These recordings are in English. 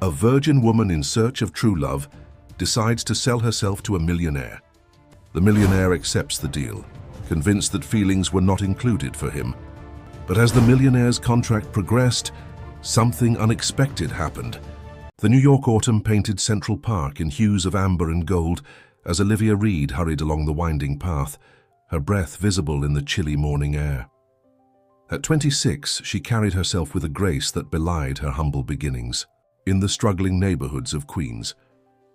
A virgin woman in search of true love decides to sell herself to a millionaire. The millionaire accepts the deal, convinced that feelings were not included for him. But as the millionaire's contract progressed, something unexpected happened. The New York autumn painted Central Park in hues of amber and gold as Olivia Reed hurried along the winding path, her breath visible in the chilly morning air. At 26, she carried herself with a grace that belied her humble beginnings in the struggling neighborhoods of Queens.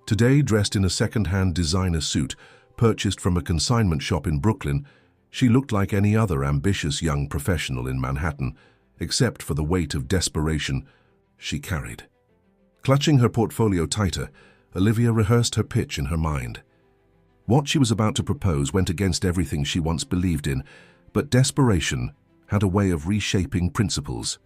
Today, dressed in a second-hand designer suit purchased from a consignment shop in Brooklyn, she looked like any other ambitious young professional in Manhattan, except for the weight of desperation she carried. Clutching her portfolio tighter, Olivia rehearsed her pitch in her mind. What she was about to propose went against everything she once believed in, but desperation had a way of reshaping principles.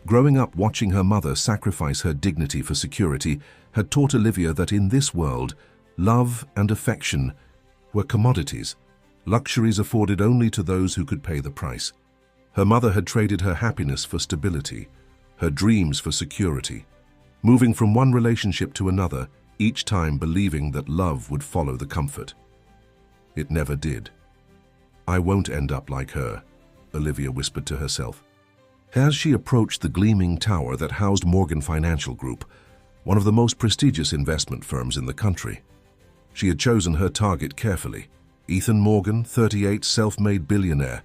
Growing up watching her mother sacrifice her dignity for security had taught Olivia that in this world, love and affection were commodities, luxuries afforded only to those who could pay the price. Her mother had traded her happiness for stability, her dreams for security, moving from one relationship to another, each time believing that love would follow the comfort. It never did. "I won't end up like her," Olivia whispered to herself. As she approached the gleaming tower that housed Morgan Financial Group, one of the most prestigious investment firms in the country, she had chosen her target carefully. Ethan Morgan, 38, self-made billionaire,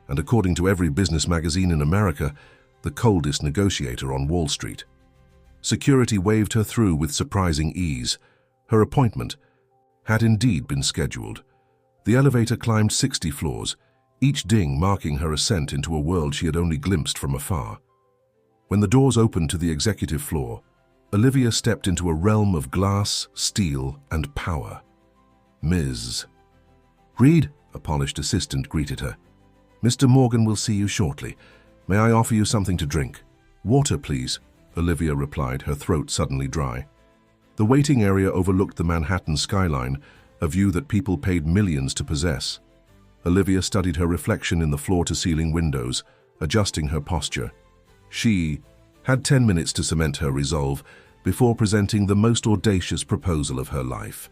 and according to every business magazine in America, the coldest negotiator on Wall Street. Security waved her through with surprising ease. Her appointment had indeed been scheduled. The elevator climbed 60 floors, each ding marking her ascent into a world she had only glimpsed from afar. When the doors opened to the executive floor, Olivia stepped into a realm of glass, steel, and power. "Ms. Reed," a polished assistant greeted her. "Mr. Morgan will see you shortly. May I offer you something to drink?" "Water, please," Olivia replied, her throat suddenly dry. The waiting area overlooked the Manhattan skyline, a view that people paid millions to possess. Olivia studied her reflection in the floor-to-ceiling windows, adjusting her posture. She had 10 minutes to cement her resolve before presenting the most audacious proposal of her life.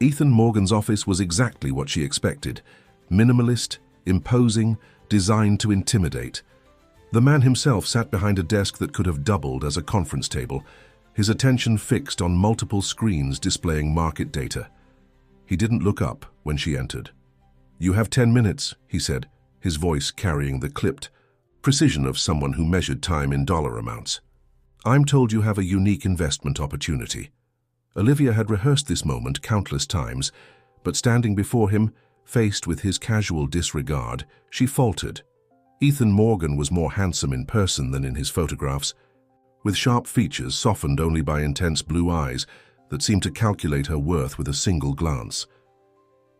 Ethan Morgan's office was exactly what she expected: minimalist, imposing, designed to intimidate. The man himself sat behind a desk that could have doubled as a conference table, his attention fixed on multiple screens displaying market data. He didn't look up when she entered. "You have 10 minutes, he said, his voice carrying the clipped precision of someone who measured time in dollar amounts. "I'm told you have a unique investment opportunity." Olivia had rehearsed this moment countless times, but standing before him, faced with his casual disregard, she faltered. Ethan Morgan was more handsome in person than in his photographs, with sharp features softened only by intense blue eyes that seemed to calculate her worth with a single glance.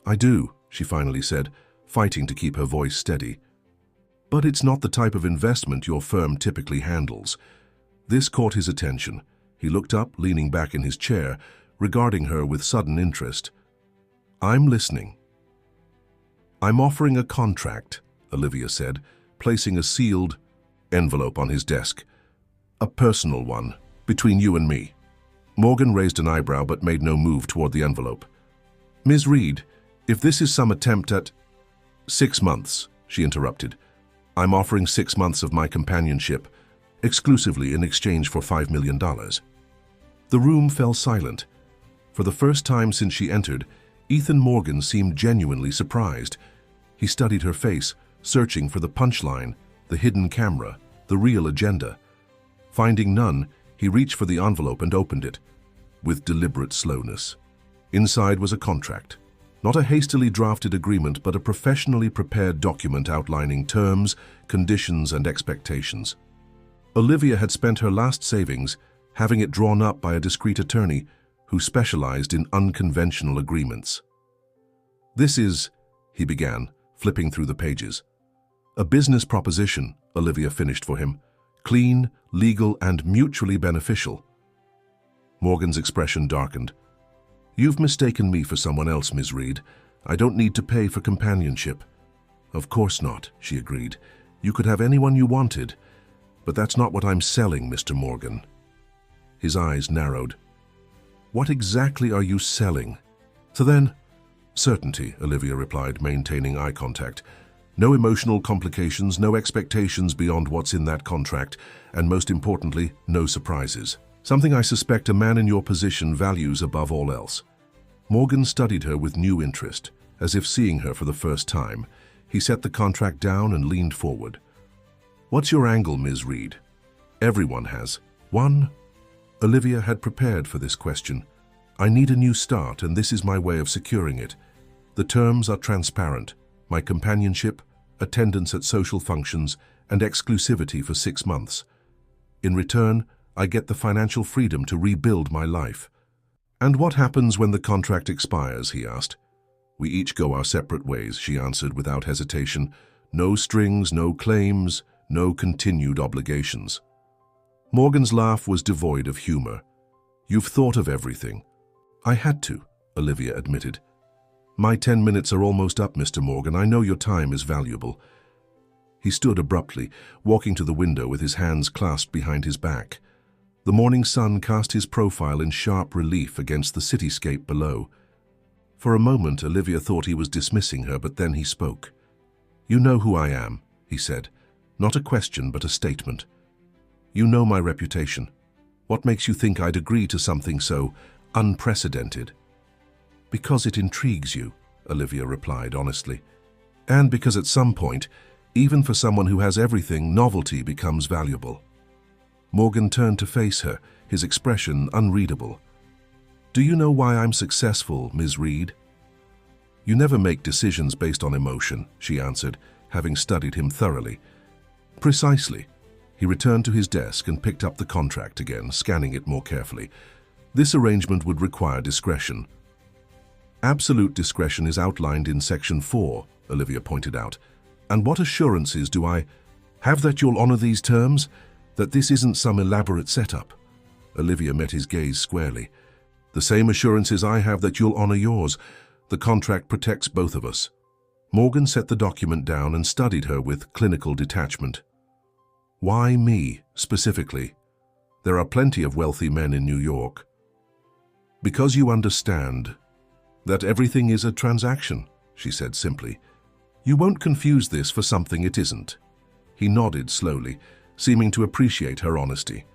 "I do," she finally said, fighting to keep her voice steady. "But it's not the type of investment your firm typically handles." This caught his attention. He looked up, leaning back in his chair, regarding her with sudden interest. "I'm listening." "I'm offering a contract," Olivia said, placing a sealed envelope on his desk. "A personal one, between you and me." Morgan raised an eyebrow but made no move toward the envelope. "Ms. Reed, if this is some attempt at—" "6 months," she interrupted. "I'm offering 6 months of my companionship, exclusively in exchange for $5 million. The room fell silent. For the first time since she entered, Ethan Morgan seemed genuinely surprised. He studied her face, searching for the punchline, the hidden camera, the real agenda. Finding none, he reached for the envelope and opened it, with deliberate slowness. Inside was a contract. Not a hastily drafted agreement, but a professionally prepared document outlining terms, conditions, and expectations. Olivia had spent her last savings having it drawn up by a discreet attorney who specialized in unconventional agreements. "This is," he began, flipping through the pages. "A business proposition," Olivia finished for him. "Clean, legal, and mutually beneficial." Morgan's expression darkened. "You've mistaken me for someone else, Ms. Reed. I don't need to pay for companionship." "Of course not," she agreed. "You could have anyone you wanted. But that's not what I'm selling, Mr. Morgan." His eyes narrowed. "What exactly are you selling?" "So then—" "Certainty," Olivia replied, maintaining eye contact. "No emotional complications, no expectations beyond what's in that contract, and most importantly, no surprises. Something I suspect a man in your position values above all else." Morgan studied her with new interest, as if seeing her for the first time. He set the contract down and leaned forward. "What's your angle, Ms. Reed?" "Everyone has. One." Olivia had prepared for this question. "I need a new start, and this is my way of securing it. The terms are transparent. My companionship, attendance at social functions, and exclusivity for 6 months. In return, I get the financial freedom to rebuild my life." "And what happens when the contract expires?" he asked. "We each go our separate ways," she answered without hesitation. "No strings, no claims, no continued obligations." Morgan's laugh was devoid of humor. "You've thought of everything." "I had to," Olivia admitted. "My 10 minutes are almost up, Mr. Morgan. I know your time is valuable." He stood abruptly, walking to the window with his hands clasped behind his back. The morning sun cast his profile in sharp relief against the cityscape below. For a moment, Olivia thought he was dismissing her, but then he spoke. "You know who I am," he said. "Not a question, but a statement. You know my reputation. What makes you think I'd agree to something so unprecedented?" "Because it intrigues you," Olivia replied honestly. "And because at some point, even for someone who has everything, novelty becomes valuable." Morgan turned to face her, his expression unreadable. "Do you know why I'm successful, Ms. Reed?" "You never make decisions based on emotion," she answered, having studied him thoroughly. "Precisely." He returned to his desk and picked up the contract again, scanning it more carefully. "This arrangement would require discretion." "Absolute discretion is outlined in Section 4, Olivia pointed out. "And what assurances do I have that you'll honor these terms? That this isn't some elaborate setup?" Olivia met his gaze squarely. "The same assurances I have that you'll honor yours. The contract protects both of us." Morgan set the document down and studied her with clinical detachment. "Why me, specifically? There are plenty of wealthy men in New York." "Because you understand that everything is a transaction," she said simply. "You won't confuse this for something it isn't." He nodded slowly, seeming to appreciate her honesty.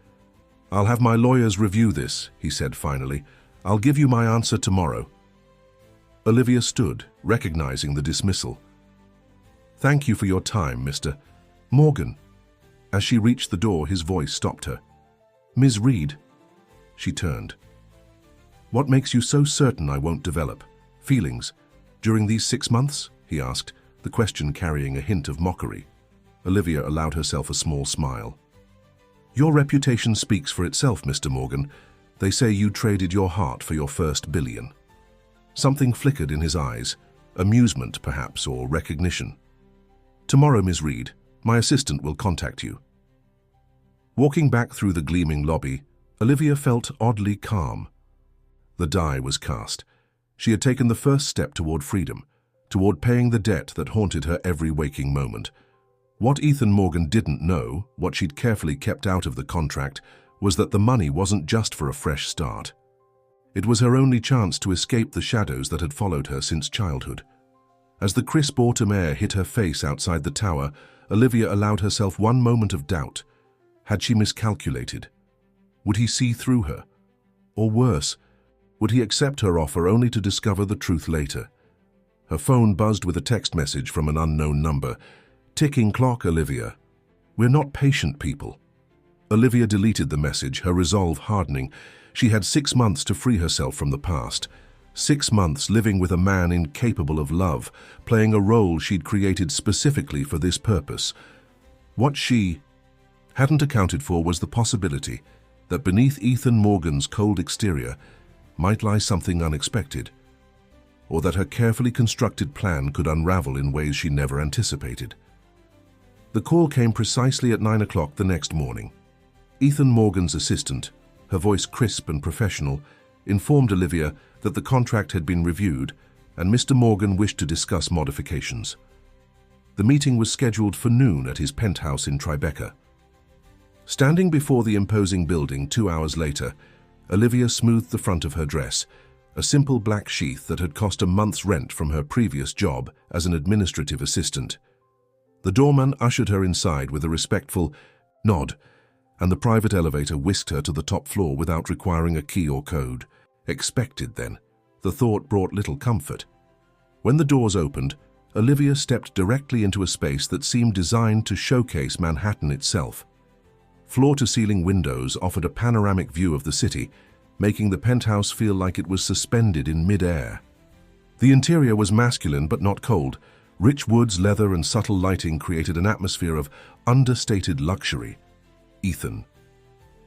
"I'll have my lawyers review this," he said finally. "I'll give you my answer tomorrow." Olivia stood, recognizing the dismissal. "Thank you for your time, Mr. Morgan." As she reached the door, his voice stopped her. "Ms. Reed." She turned. "What makes you so certain I won't develop feelings during these 6 months?" he asked, the question carrying a hint of mockery. Olivia allowed herself a small smile. "Your reputation speaks for itself, Mr. Morgan. They say you traded your heart for your first billion." Something flickered in his eyes, amusement perhaps, or recognition. "Tomorrow, Ms. Reed, my assistant will contact you." Walking back through the gleaming lobby, Olivia felt oddly calm. The die was cast. She had taken the first step toward freedom, toward paying the debt that haunted her every waking moment. What Ethan Morgan didn't know, what she'd carefully kept out of the contract, was that the money wasn't just for a fresh start. It was her only chance to escape the shadows that had followed her since childhood. As the crisp autumn air hit her face outside the tower, Olivia allowed herself one moment of doubt. Had she miscalculated? Would he see through her? Or worse, would he accept her offer only to discover the truth later? Her phone buzzed with a text message from an unknown number. "Ticking clock, Olivia. We're not patient people." Olivia deleted the message, her resolve hardening. She had 6 months to free herself from the past. 6 months living with a man incapable of love, playing a role she'd created specifically for this purpose. What she hadn't accounted for was the possibility that beneath Ethan Morgan's cold exterior might lie something unexpected, or that her carefully constructed plan could unravel in ways she never anticipated. The call came precisely at 9 o'clock the next morning. Ethan Morgan's assistant, her voice crisp and professional, informed Olivia that the contract had been reviewed and Mr. Morgan wished to discuss modifications. The meeting was scheduled for noon at his penthouse in Tribeca. Standing before the imposing building 2 hours later, Olivia smoothed the front of her dress, a simple black sheath that had cost a month's rent from her previous job as an administrative assistant. The doorman ushered her inside with a respectful nod, and the private elevator whisked her to the top floor without requiring a key or code. Expected, then. The thought brought little comfort. When the doors opened, Olivia stepped directly into a space that seemed designed to showcase Manhattan itself. Floor-to-ceiling windows offered a panoramic view of the city, making the penthouse feel like it was suspended in mid-air. The interior was masculine but not cold. Rich woods, leather, and subtle lighting created an atmosphere of understated luxury. Ethan.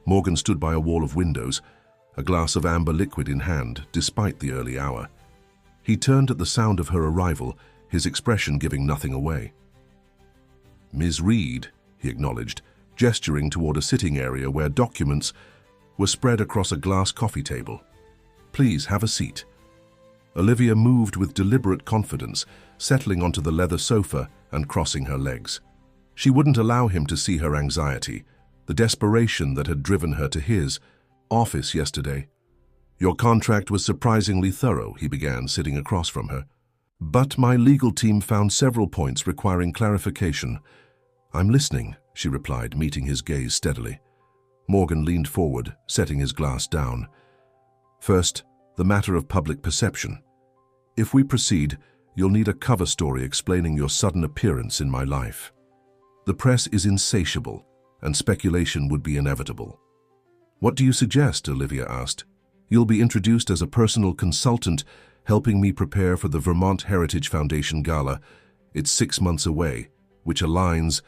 Morgan stood by a wall of windows, a glass of amber liquid in hand, despite the early hour. He turned at the sound of her arrival, his expression giving nothing away. "Ms. Reed," he acknowledged, gesturing toward a sitting area where documents were spread across a glass coffee table. "Please have a seat." Olivia moved with deliberate confidence, settling onto the leather sofa and crossing her legs. She wouldn't allow him to see her anxiety, the desperation that had driven her to his office yesterday. "Your contract was surprisingly thorough," he began, sitting across from her. "But my legal team found several points requiring clarification." "I'm listening," she replied, meeting his gaze steadily. Morgan leaned forward, setting his glass down. "First, the matter of public perception. If we proceed, you'll need a cover story explaining your sudden appearance in my life. The press is insatiable, and speculation would be inevitable." "What do you suggest?" Olivia asked. "You'll be introduced as a personal consultant, helping me prepare for the Vermont Heritage Foundation Gala. It's 6 months away, which aligns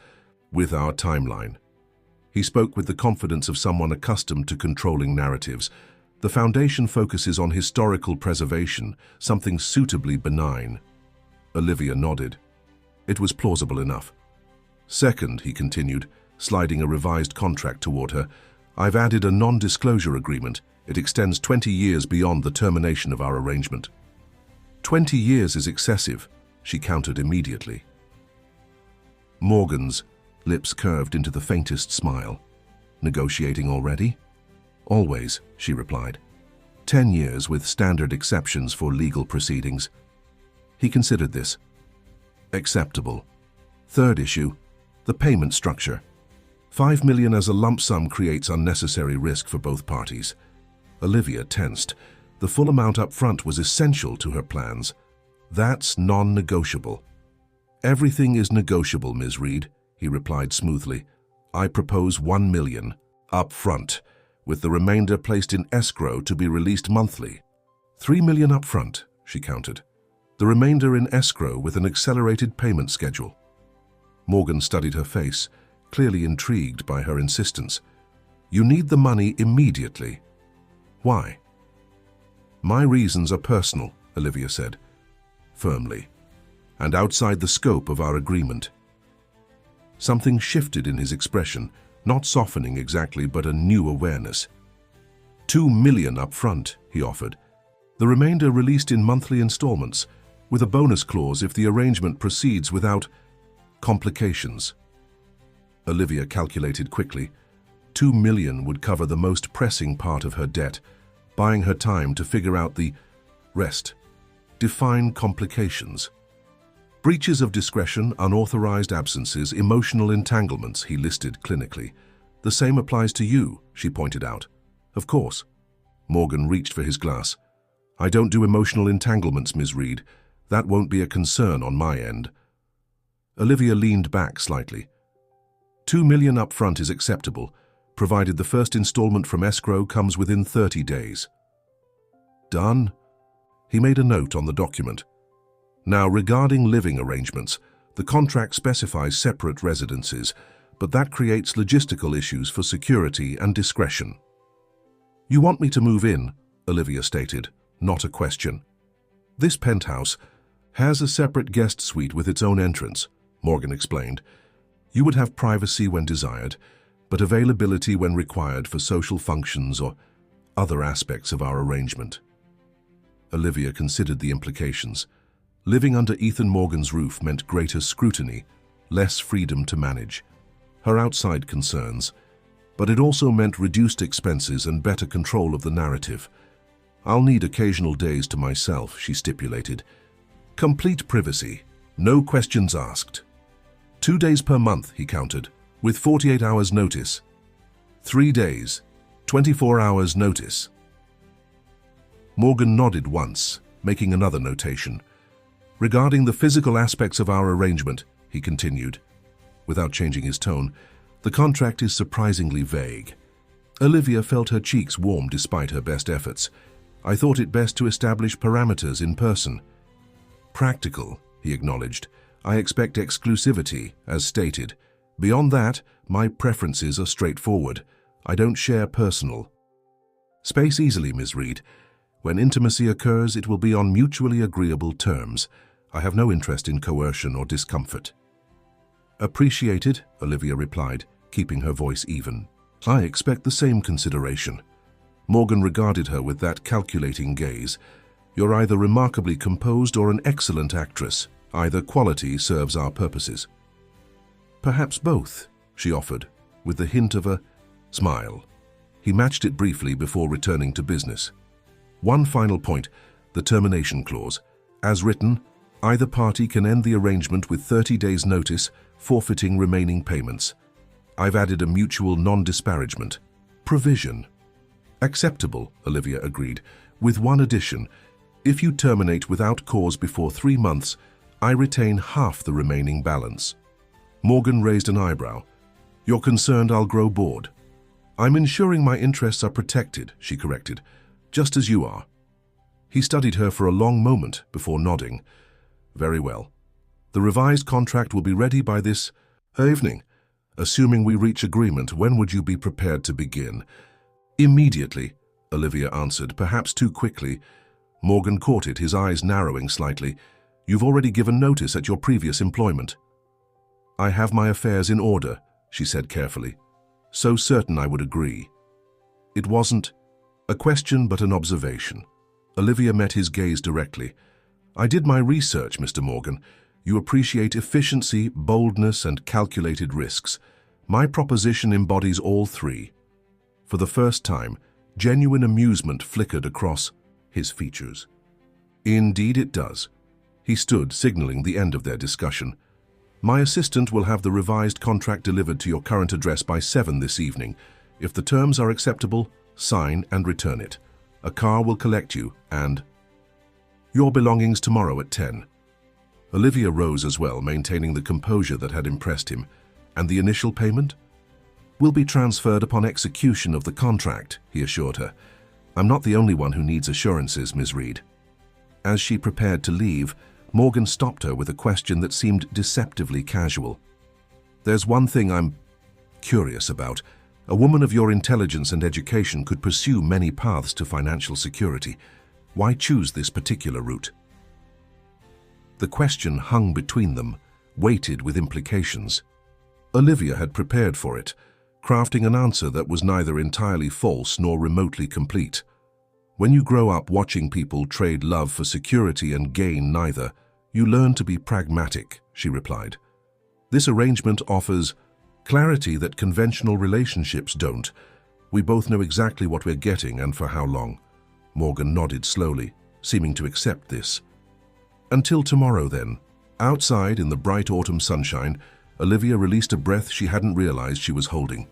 with our timeline." He spoke with the confidence of someone accustomed to controlling narratives. "The foundation focuses on historical preservation, something suitably benign." Olivia nodded. It was plausible enough. "Second," he continued, sliding a revised contract toward her, "I've added a non-disclosure agreement. It extends 20 years beyond the termination of our arrangement." 20 years is excessive," she countered immediately. Morgan's lips curved into the faintest smile. "Negotiating already?" "Always," she replied. 10 years with standard exceptions for legal proceedings." He considered this. "Acceptable." Third issue, the payment structure. $5 million as a lump sum creates unnecessary risk for both parties. Olivia tensed. The full amount up front was essential to her plans. "That's non-negotiable." "Everything is negotiable, Ms. Reed," he replied smoothly. "I propose $1 million up front, with the remainder placed in escrow to be released monthly." $3 million up front, she countered. "The remainder in escrow with an accelerated payment schedule." Morgan studied her face, clearly intrigued by her insistence. "You need the money immediately." "Why?" "My reasons are personal," Olivia said, firmly, "and outside the scope of our agreement." Something shifted in his expression, not softening exactly, but a new awareness. $2 million up front, he offered. "The remainder released in monthly installments, with a bonus clause if the arrangement proceeds without complications." Olivia calculated quickly. $2 million would cover the most pressing part of her debt, buying her time to figure out the rest. Define complications. "Breaches of discretion, unauthorized absences, emotional entanglements," he listed clinically. "The same applies to you," she pointed out. "Of course." Morgan reached for his glass. "I don't do emotional entanglements, Ms. Reed. That won't be a concern on my end." Olivia leaned back slightly. $2 million up front is acceptable, provided the first installment from escrow comes within 30 days. "Done?" He made a note on the document. "Now, regarding living arrangements, the contract specifies separate residences, but that creates logistical issues for security and discretion." "You want me to move in?" Olivia stated, not a question. "This penthouse has a separate guest suite with its own entrance," Morgan explained. "You would have privacy when desired, but availability when required for social functions or other aspects of our arrangement." Olivia considered the implications. Living under Ethan Morgan's roof meant greater scrutiny, less freedom to manage. Her outside concerns, but it also meant reduced expenses and better control of the narrative. "I'll need occasional days to myself," she stipulated. "Complete privacy, no questions asked." 2 days per month, he countered, with 48 hours notice. 3 days, 24 hours notice. Morgan nodded once, making another notation. "Regarding the physical aspects of our arrangement," he continued, without changing his tone, "the contract is surprisingly vague." Olivia felt her cheeks warm despite her best efforts. "I thought it best to establish parameters in person." "Practical," he acknowledged. "I expect exclusivity, as stated. Beyond that, my preferences are straightforward. I don't share personal." "Space easily, Ms. Reed. When intimacy occurs, it will be on mutually agreeable terms. I have no interest in coercion or discomfort." "Appreciated," Olivia replied, keeping her voice even. "I expect the same consideration." Morgan regarded her with that calculating gaze. "You're either remarkably composed or an excellent actress. Either quality serves our purposes." "Perhaps both," she offered, with the hint of a smile. He matched it briefly before returning to business. "One final point, the termination clause. As written, either party can end the arrangement with 30 days' notice, forfeiting remaining payments. I've added a mutual non-disparagement provision." "Acceptable," Olivia agreed, "with one addition. If you terminate without cause before 3 months, I retain half the remaining balance." Morgan raised an eyebrow. "You're concerned I'll grow bored?" "I'm ensuring my interests are protected," she corrected, "just as you are." He studied her for a long moment before nodding. "Very well. The revised contract will be ready by this evening. Assuming we reach agreement, when would you be prepared to begin?" "Immediately," Olivia answered, perhaps too quickly. Morgan caught it, his eyes narrowing slightly. "You've already given notice at your previous employment." "I have my affairs in order," she said carefully. "So certain I would agree." It wasn't a question but an observation. Olivia met his gaze directly. "I did my research, Mr. Morgan. You appreciate efficiency, boldness, and calculated risks. My proposition embodies all three." For the first time, genuine amusement flickered across his features. "Indeed it does." He stood, signaling the end of their discussion. "My assistant will have the revised contract delivered to your current address by 7 this evening. If the terms are acceptable, sign and return it. A car will collect you and your belongings tomorrow at 10. Olivia rose as well, maintaining the composure that had impressed him. "And the initial payment?" "Will be transferred upon execution of the contract," he assured her. "I'm not the only one who needs assurances, Ms. Reed." As she prepared to leave, Morgan stopped her with a question that seemed deceptively casual. "There's one thing I'm curious about. A woman of your intelligence and education could pursue many paths to financial security. Why choose this particular route?" The question hung between them, weighted with implications. Olivia had prepared for it, crafting an answer that was neither entirely false nor remotely complete. When you grow up watching people trade love for security and gain neither, you learn to be pragmatic, she replied. This arrangement offers clarity that conventional relationships don't. We both know exactly what we're getting and for how long. Morgan nodded slowly, seeming to accept this. Until tomorrow, then. Outside, in the bright autumn sunshine, Olivia released a breath she hadn't realized she was holding.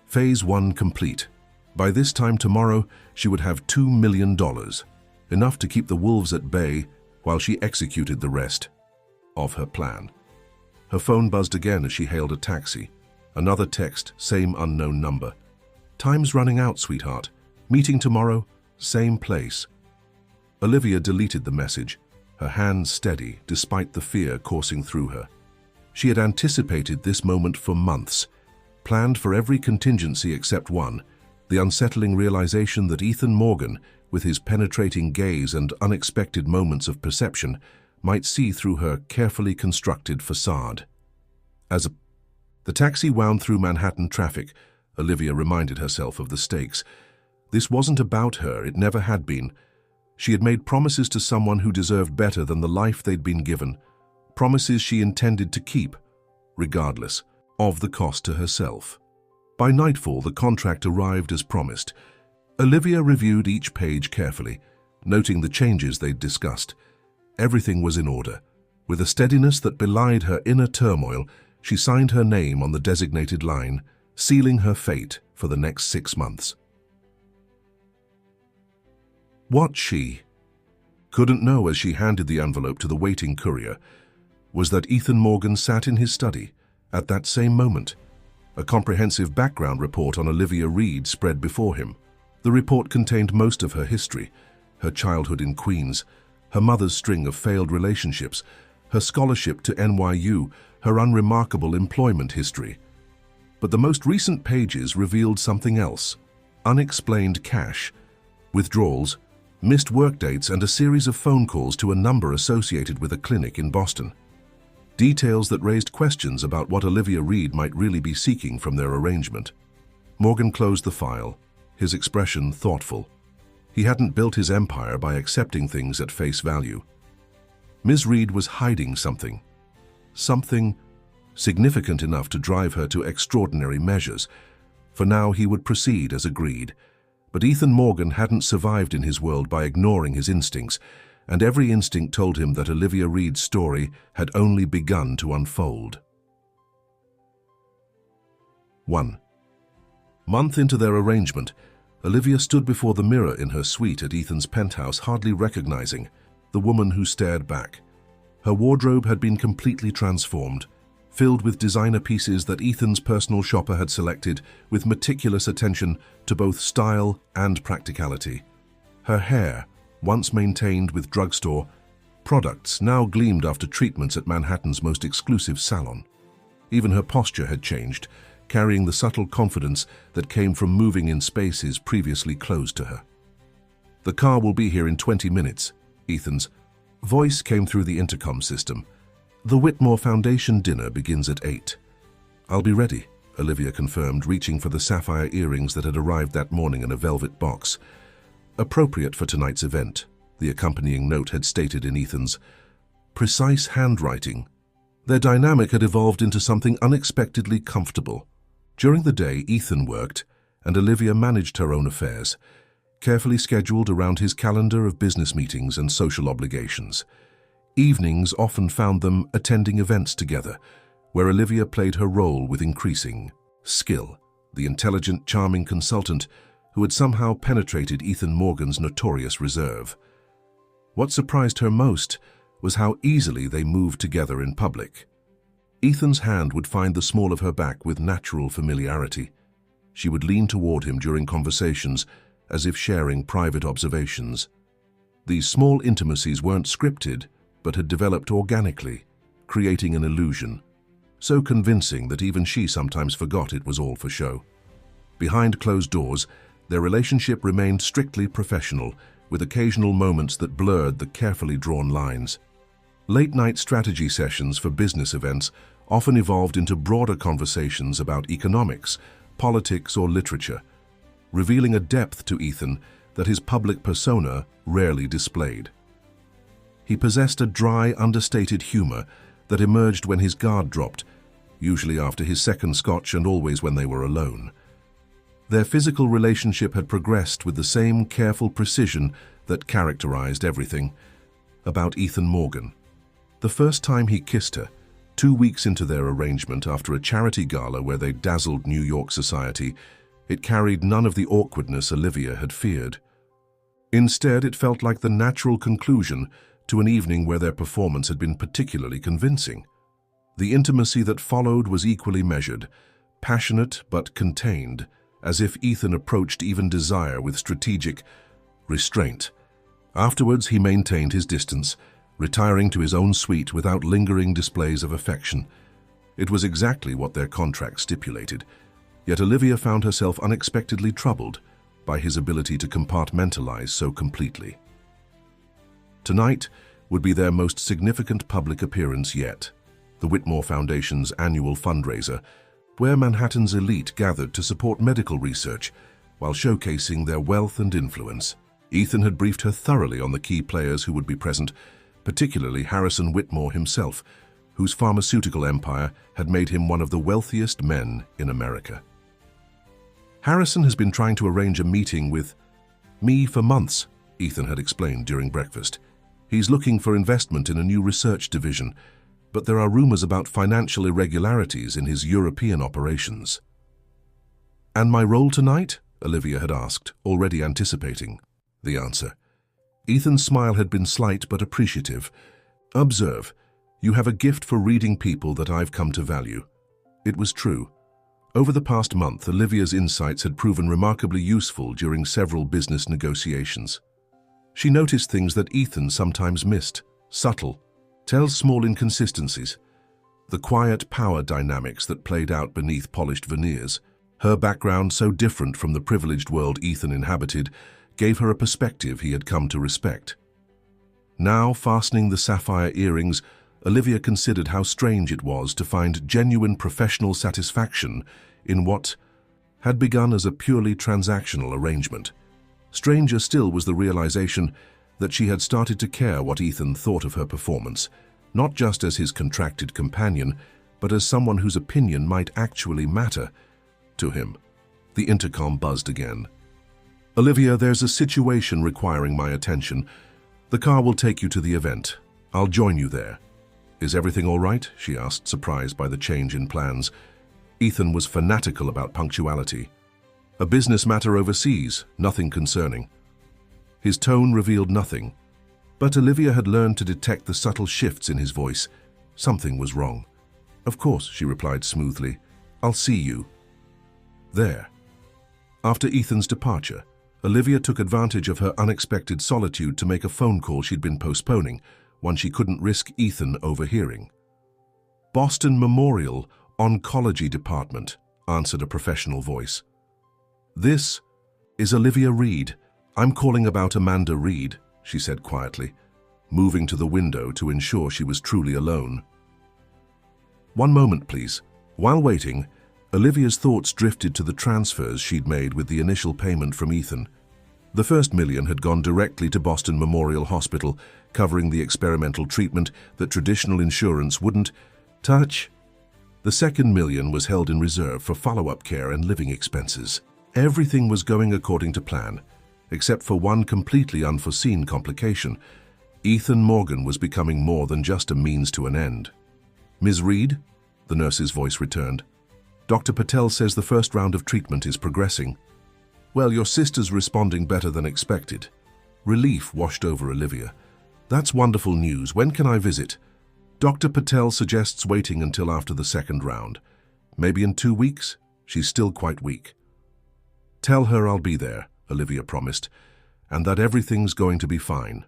Phase 1 complete. By this time tomorrow, she would have $2 million, enough to keep the wolves at bay while she executed the rest of her plan. Her phone buzzed again as she hailed a taxi. Another text, same unknown number. "Time's running out, sweetheart. Meeting tomorrow, same place." Olivia deleted the message, her hands steady despite the fear coursing through her. She had anticipated this moment for months, planned for every contingency except one, the unsettling realization that Ethan Morgan, with his penetrating gaze and unexpected moments of perception, might see through her carefully constructed facade. The taxi wound through Manhattan traffic. Olivia reminded herself of the stakes. This wasn't about her, it never had been. She had made promises to someone who deserved better than the life they'd been given, promises she intended to keep, regardless of the cost to herself. By nightfall, the contract arrived as promised. Olivia reviewed each page carefully, noting the changes they'd discussed. Everything was in order. With a steadiness that belied her inner turmoil, she signed her name on the designated line, sealing her fate for the next 6 months. What she couldn't know as she handed the envelope to the waiting courier was that Ethan Morgan sat in his study at that same moment. A comprehensive background report on Olivia Reed spread before him. The report contained most of her history, her childhood in Queens, her mother's string of failed relationships, her scholarship to NYU, her unremarkable employment history. But the most recent pages revealed something else: unexplained cash, withdrawals, missed workdates, and a series of phone calls to a number associated with a clinic in Boston. Details that raised questions about what Olivia Reed might really be seeking from their arrangement. Morgan closed the file, his expression thoughtful. He hadn't built his empire by accepting things at face value. Ms. Reed was hiding something significant enough to drive her to extraordinary measures. For now, he would proceed as agreed. But Ethan Morgan hadn't survived in his world by ignoring his instincts, and every instinct told him that Olivia Reed's story had only begun to unfold. 1 month into their arrangement, Olivia stood before the mirror in her suite at Ethan's penthouse, hardly recognizing the woman who stared back. Her wardrobe had been completely transformed, filled with designer pieces that Ethan's personal shopper had selected with meticulous attention to both style and practicality. Her hair, once maintained with drugstore products, now gleamed after treatments at Manhattan's most exclusive salon. Even her posture had changed, carrying the subtle confidence that came from moving in spaces previously closed to her. "The car will be here in 20 minutes, Ethan's voice came through the intercom system. "The Whitmore Foundation dinner begins at 8. "I'll be ready," Olivia confirmed, reaching for the sapphire earrings that had arrived that morning in a velvet box. "Appropriate for tonight's event," the accompanying note had stated in Ethan's precise handwriting. Their dynamic had evolved into something unexpectedly comfortable. During the day, Ethan worked, and Olivia managed her own affairs, carefully scheduled around his calendar of business meetings and social obligations. Evenings often found them attending events together, where Olivia played her role with increasing skill, the intelligent, charming consultant who had somehow penetrated Ethan Morgan's notorious reserve. What surprised her most was how easily they moved together in public. Ethan's hand would find the small of her back with natural familiarity. She would lean toward him during conversations, as if sharing private observations. These small intimacies weren't scripted, but had developed organically, creating an illusion, so convincing that even she sometimes forgot it was all for show. Behind closed doors, their relationship remained strictly professional, with occasional moments that blurred the carefully drawn lines. Late-night strategy sessions for business events often evolved into broader conversations about economics, politics, or literature, revealing a depth to Ethan that his public persona rarely displayed. He possessed a dry, understated humor that emerged when his guard dropped, usually after his second scotch and always when they were alone. Their physical relationship had progressed with the same careful precision that characterized everything about Ethan Morgan. The first time he kissed her, 2 weeks into their arrangement after a charity gala where they dazzled New York society, it carried none of the awkwardness Olivia had feared. Instead, it felt like the natural conclusion to an evening where their performance had been particularly convincing. The intimacy that followed was equally measured, passionate but contained, as if Ethan approached even desire with strategic restraint. Afterwards, he maintained his distance, retiring to his own suite without lingering displays of affection. It was exactly what their contract stipulated, yet Olivia found herself unexpectedly troubled by his ability to compartmentalize so completely. Tonight would be their most significant public appearance yet, the Whitmore Foundation's annual fundraiser, where Manhattan's elite gathered to support medical research while showcasing their wealth and influence. Ethan had briefed her thoroughly on the key players who would be present, particularly Harrison Whitmore himself, whose pharmaceutical empire had made him one of the wealthiest men in America. Harrison has been trying to arrange a meeting with me for months, Ethan had explained during breakfast. He's looking for investment in a new research division, but there are rumors about financial irregularities in his European operations. And my role tonight? Olivia had asked, already anticipating the answer. Ethan's smile had been slight but appreciative. Observe, you have a gift for reading people that I've come to value. It was true. Over the past month, Olivia's insights had proven remarkably useful during several business negotiations. She noticed things that Ethan sometimes missed, subtle, tells small inconsistencies, the quiet power dynamics that played out beneath polished veneers. Her background, so different from the privileged world Ethan inhabited, gave her a perspective he had come to respect. Now, fastening the sapphire earrings, Olivia considered how strange it was to find genuine professional satisfaction in what had begun as a purely transactional arrangement. Stranger still was the realization that she had started to care what Ethan thought of her performance, not just as his contracted companion, but as someone whose opinion might actually matter to him. The intercom buzzed again. Olivia, there's a situation requiring my attention. The car will take you to the event. I'll join you there. Is everything all right? She asked, surprised by the change in plans. Ethan was fanatical about punctuality. A business matter overseas, nothing concerning. His tone revealed nothing, but Olivia had learned to detect the subtle shifts in his voice. Something was wrong. Of course, she replied smoothly. I'll see you there. After Ethan's departure, Olivia took advantage of her unexpected solitude to make a phone call she'd been postponing, one she couldn't risk Ethan overhearing. Boston Memorial Oncology Department, answered a professional voice. This is Olivia Reed. I'm calling about Amanda Reed, she said quietly, moving to the window to ensure she was truly alone. One moment, please. While waiting, Olivia's thoughts drifted to the transfers she'd made with the initial payment from Ethan. The first $1 million had gone directly to Boston Memorial Hospital, covering the experimental treatment that traditional insurance wouldn't touch. The second $1 million was held in reserve for follow-up care and living expenses. Everything was going according to plan, except for one completely unforeseen complication. Ethan Morgan was becoming more than just a means to an end. Ms. Reed? The nurse's voice returned. Dr. Patel says the first round of treatment is progressing. Well, your sister's responding better than expected. Relief washed over Olivia. That's wonderful news. When can I visit? Dr. Patel suggests waiting until after the second round. Maybe in 2 weeks? She's still quite weak. Tell her I'll be there, Olivia promised, and that everything's going to be fine.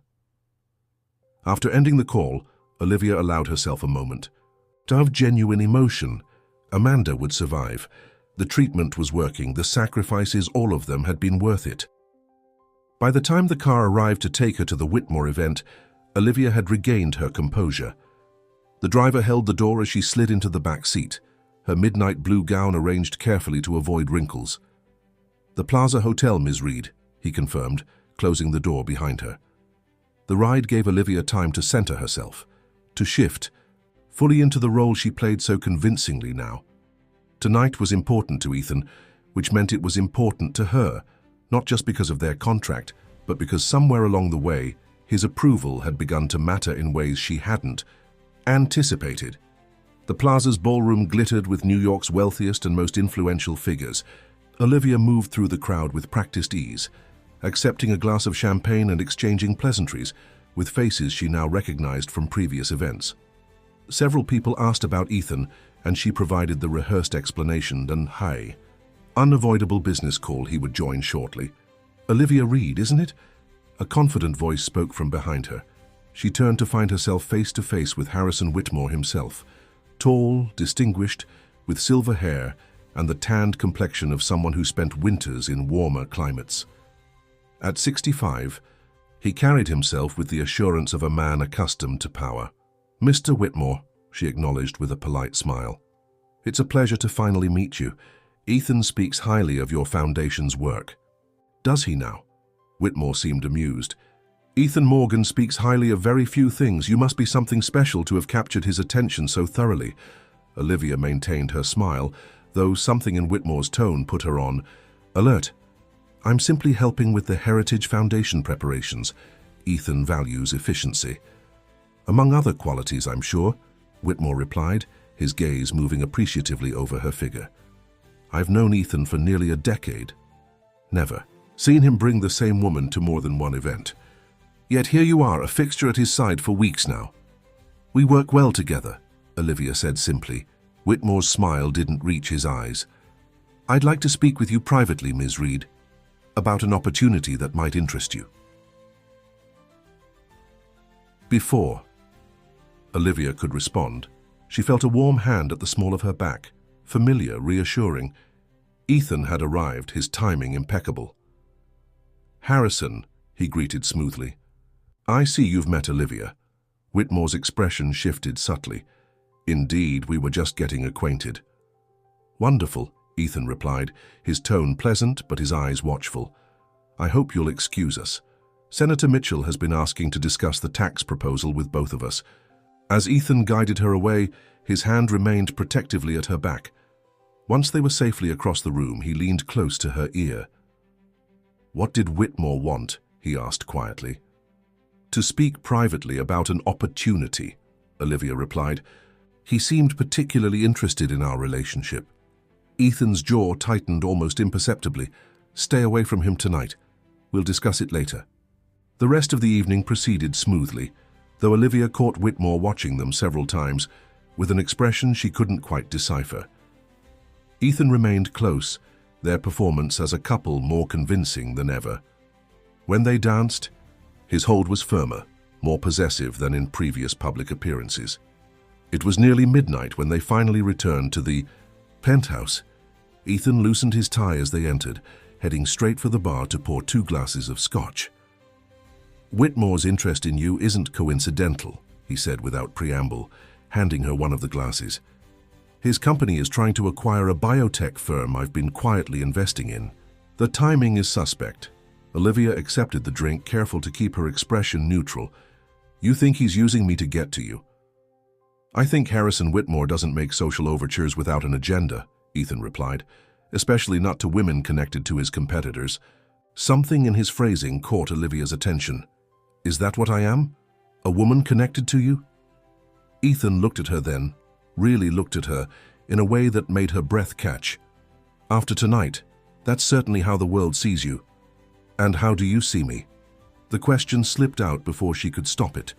After ending the call, Olivia allowed herself a moment to have genuine emotion. Amanda would survive. The treatment was working. The sacrifices, all of them, had been worth it. By the time the car arrived to take her to the Whitmore event, Olivia had regained her composure. The driver held the door as she slid into the back seat, her midnight blue gown arranged carefully to avoid wrinkles. The Plaza Hotel, Ms. Reed, he confirmed, closing the door behind her. The ride gave Olivia time to center herself, to shift, fully into the role she played so convincingly now. Tonight was important to Ethan, which meant it was important to her, not just because of their contract, but because somewhere along the way, his approval had begun to matter in ways she hadn't anticipated. The Plaza's ballroom glittered with New York's wealthiest and most influential figures. Olivia moved through the crowd with practiced ease, accepting a glass of champagne and exchanging pleasantries with faces she now recognized from previous events. Several people asked about Ethan, and she provided the rehearsed explanation and unavoidable business call he would join shortly. Olivia Reed, isn't it? A confident voice spoke from behind her. She turned to find herself face to face with Harrison Whitmore himself, tall, distinguished, with silver hair and the tanned complexion of someone who spent winters in warmer climates. At 65, he carried himself with the assurance of a man accustomed to power. Mr. Whitmore, she acknowledged with a polite smile. It's a pleasure to finally meet you. Ethan speaks highly of your foundation's work. Does he now? Whitmore seemed amused. Ethan Morgan speaks highly of very few things. You must be something special to have captured his attention so thoroughly. Olivia maintained her smile, though something in Whitmore's tone put her on Alert. I'm simply helping with the Heritage Foundation preparations. Ethan values efficiency. Among other qualities, I'm sure, Whitmore replied, his gaze moving appreciatively over her figure. I've known Ethan for nearly a decade. Never seen him bring the same woman to more than one event. Yet here you are, a fixture at his side for weeks now. We work well together, Olivia said simply. Whitmore's smile didn't reach his eyes. I'd like to speak with you privately, Ms. Reed, about an opportunity that might interest you. Before Olivia could respond, she felt a warm hand at the small of her back, familiar, reassuring. Ethan had arrived, his timing impeccable. Harrison, he greeted smoothly. I see you've met Olivia. Whitmore's expression shifted subtly. Indeed, we were just getting acquainted. Wonderful, Ethan replied, his tone pleasant but his eyes watchful. I hope you'll excuse us. Senator Mitchell has been asking to discuss the tax proposal with both of us. As Ethan guided her away, his hand remained protectively at her back. Once they were safely across the room, he leaned close to her ear. What did Whitmore want? He asked quietly. To speak privately about an opportunity, Olivia replied. He seemed particularly interested in our relationship. Ethan's jaw tightened almost imperceptibly. Stay away from him tonight. We'll discuss it later. The rest of the evening proceeded smoothly, though Olivia caught Whitmore watching them several times, with an expression she couldn't quite decipher. Ethan remained close, their performance as a couple more convincing than ever. When they danced, his hold was firmer, more possessive than in previous public appearances. It was nearly midnight when they finally returned to the penthouse. Ethan loosened his tie as they entered, heading straight for the bar to pour 2 glasses of scotch. Whitmore's interest in you isn't coincidental, he said without preamble, handing her one of the glasses. His company is trying to acquire a biotech firm I've been quietly investing in. The timing is suspect. Olivia accepted the drink, careful to keep her expression neutral. You think he's using me to get to you? I think Harrison Whitmore doesn't make social overtures without an agenda, Ethan replied, especially not to women connected to his competitors. Something in his phrasing caught Olivia's attention. Is that what I am? A woman connected to you? Ethan looked at her then, really looked at her, in a way that made her breath catch. After tonight, that's certainly how the world sees you. And how do you see me? The question slipped out before she could stop it.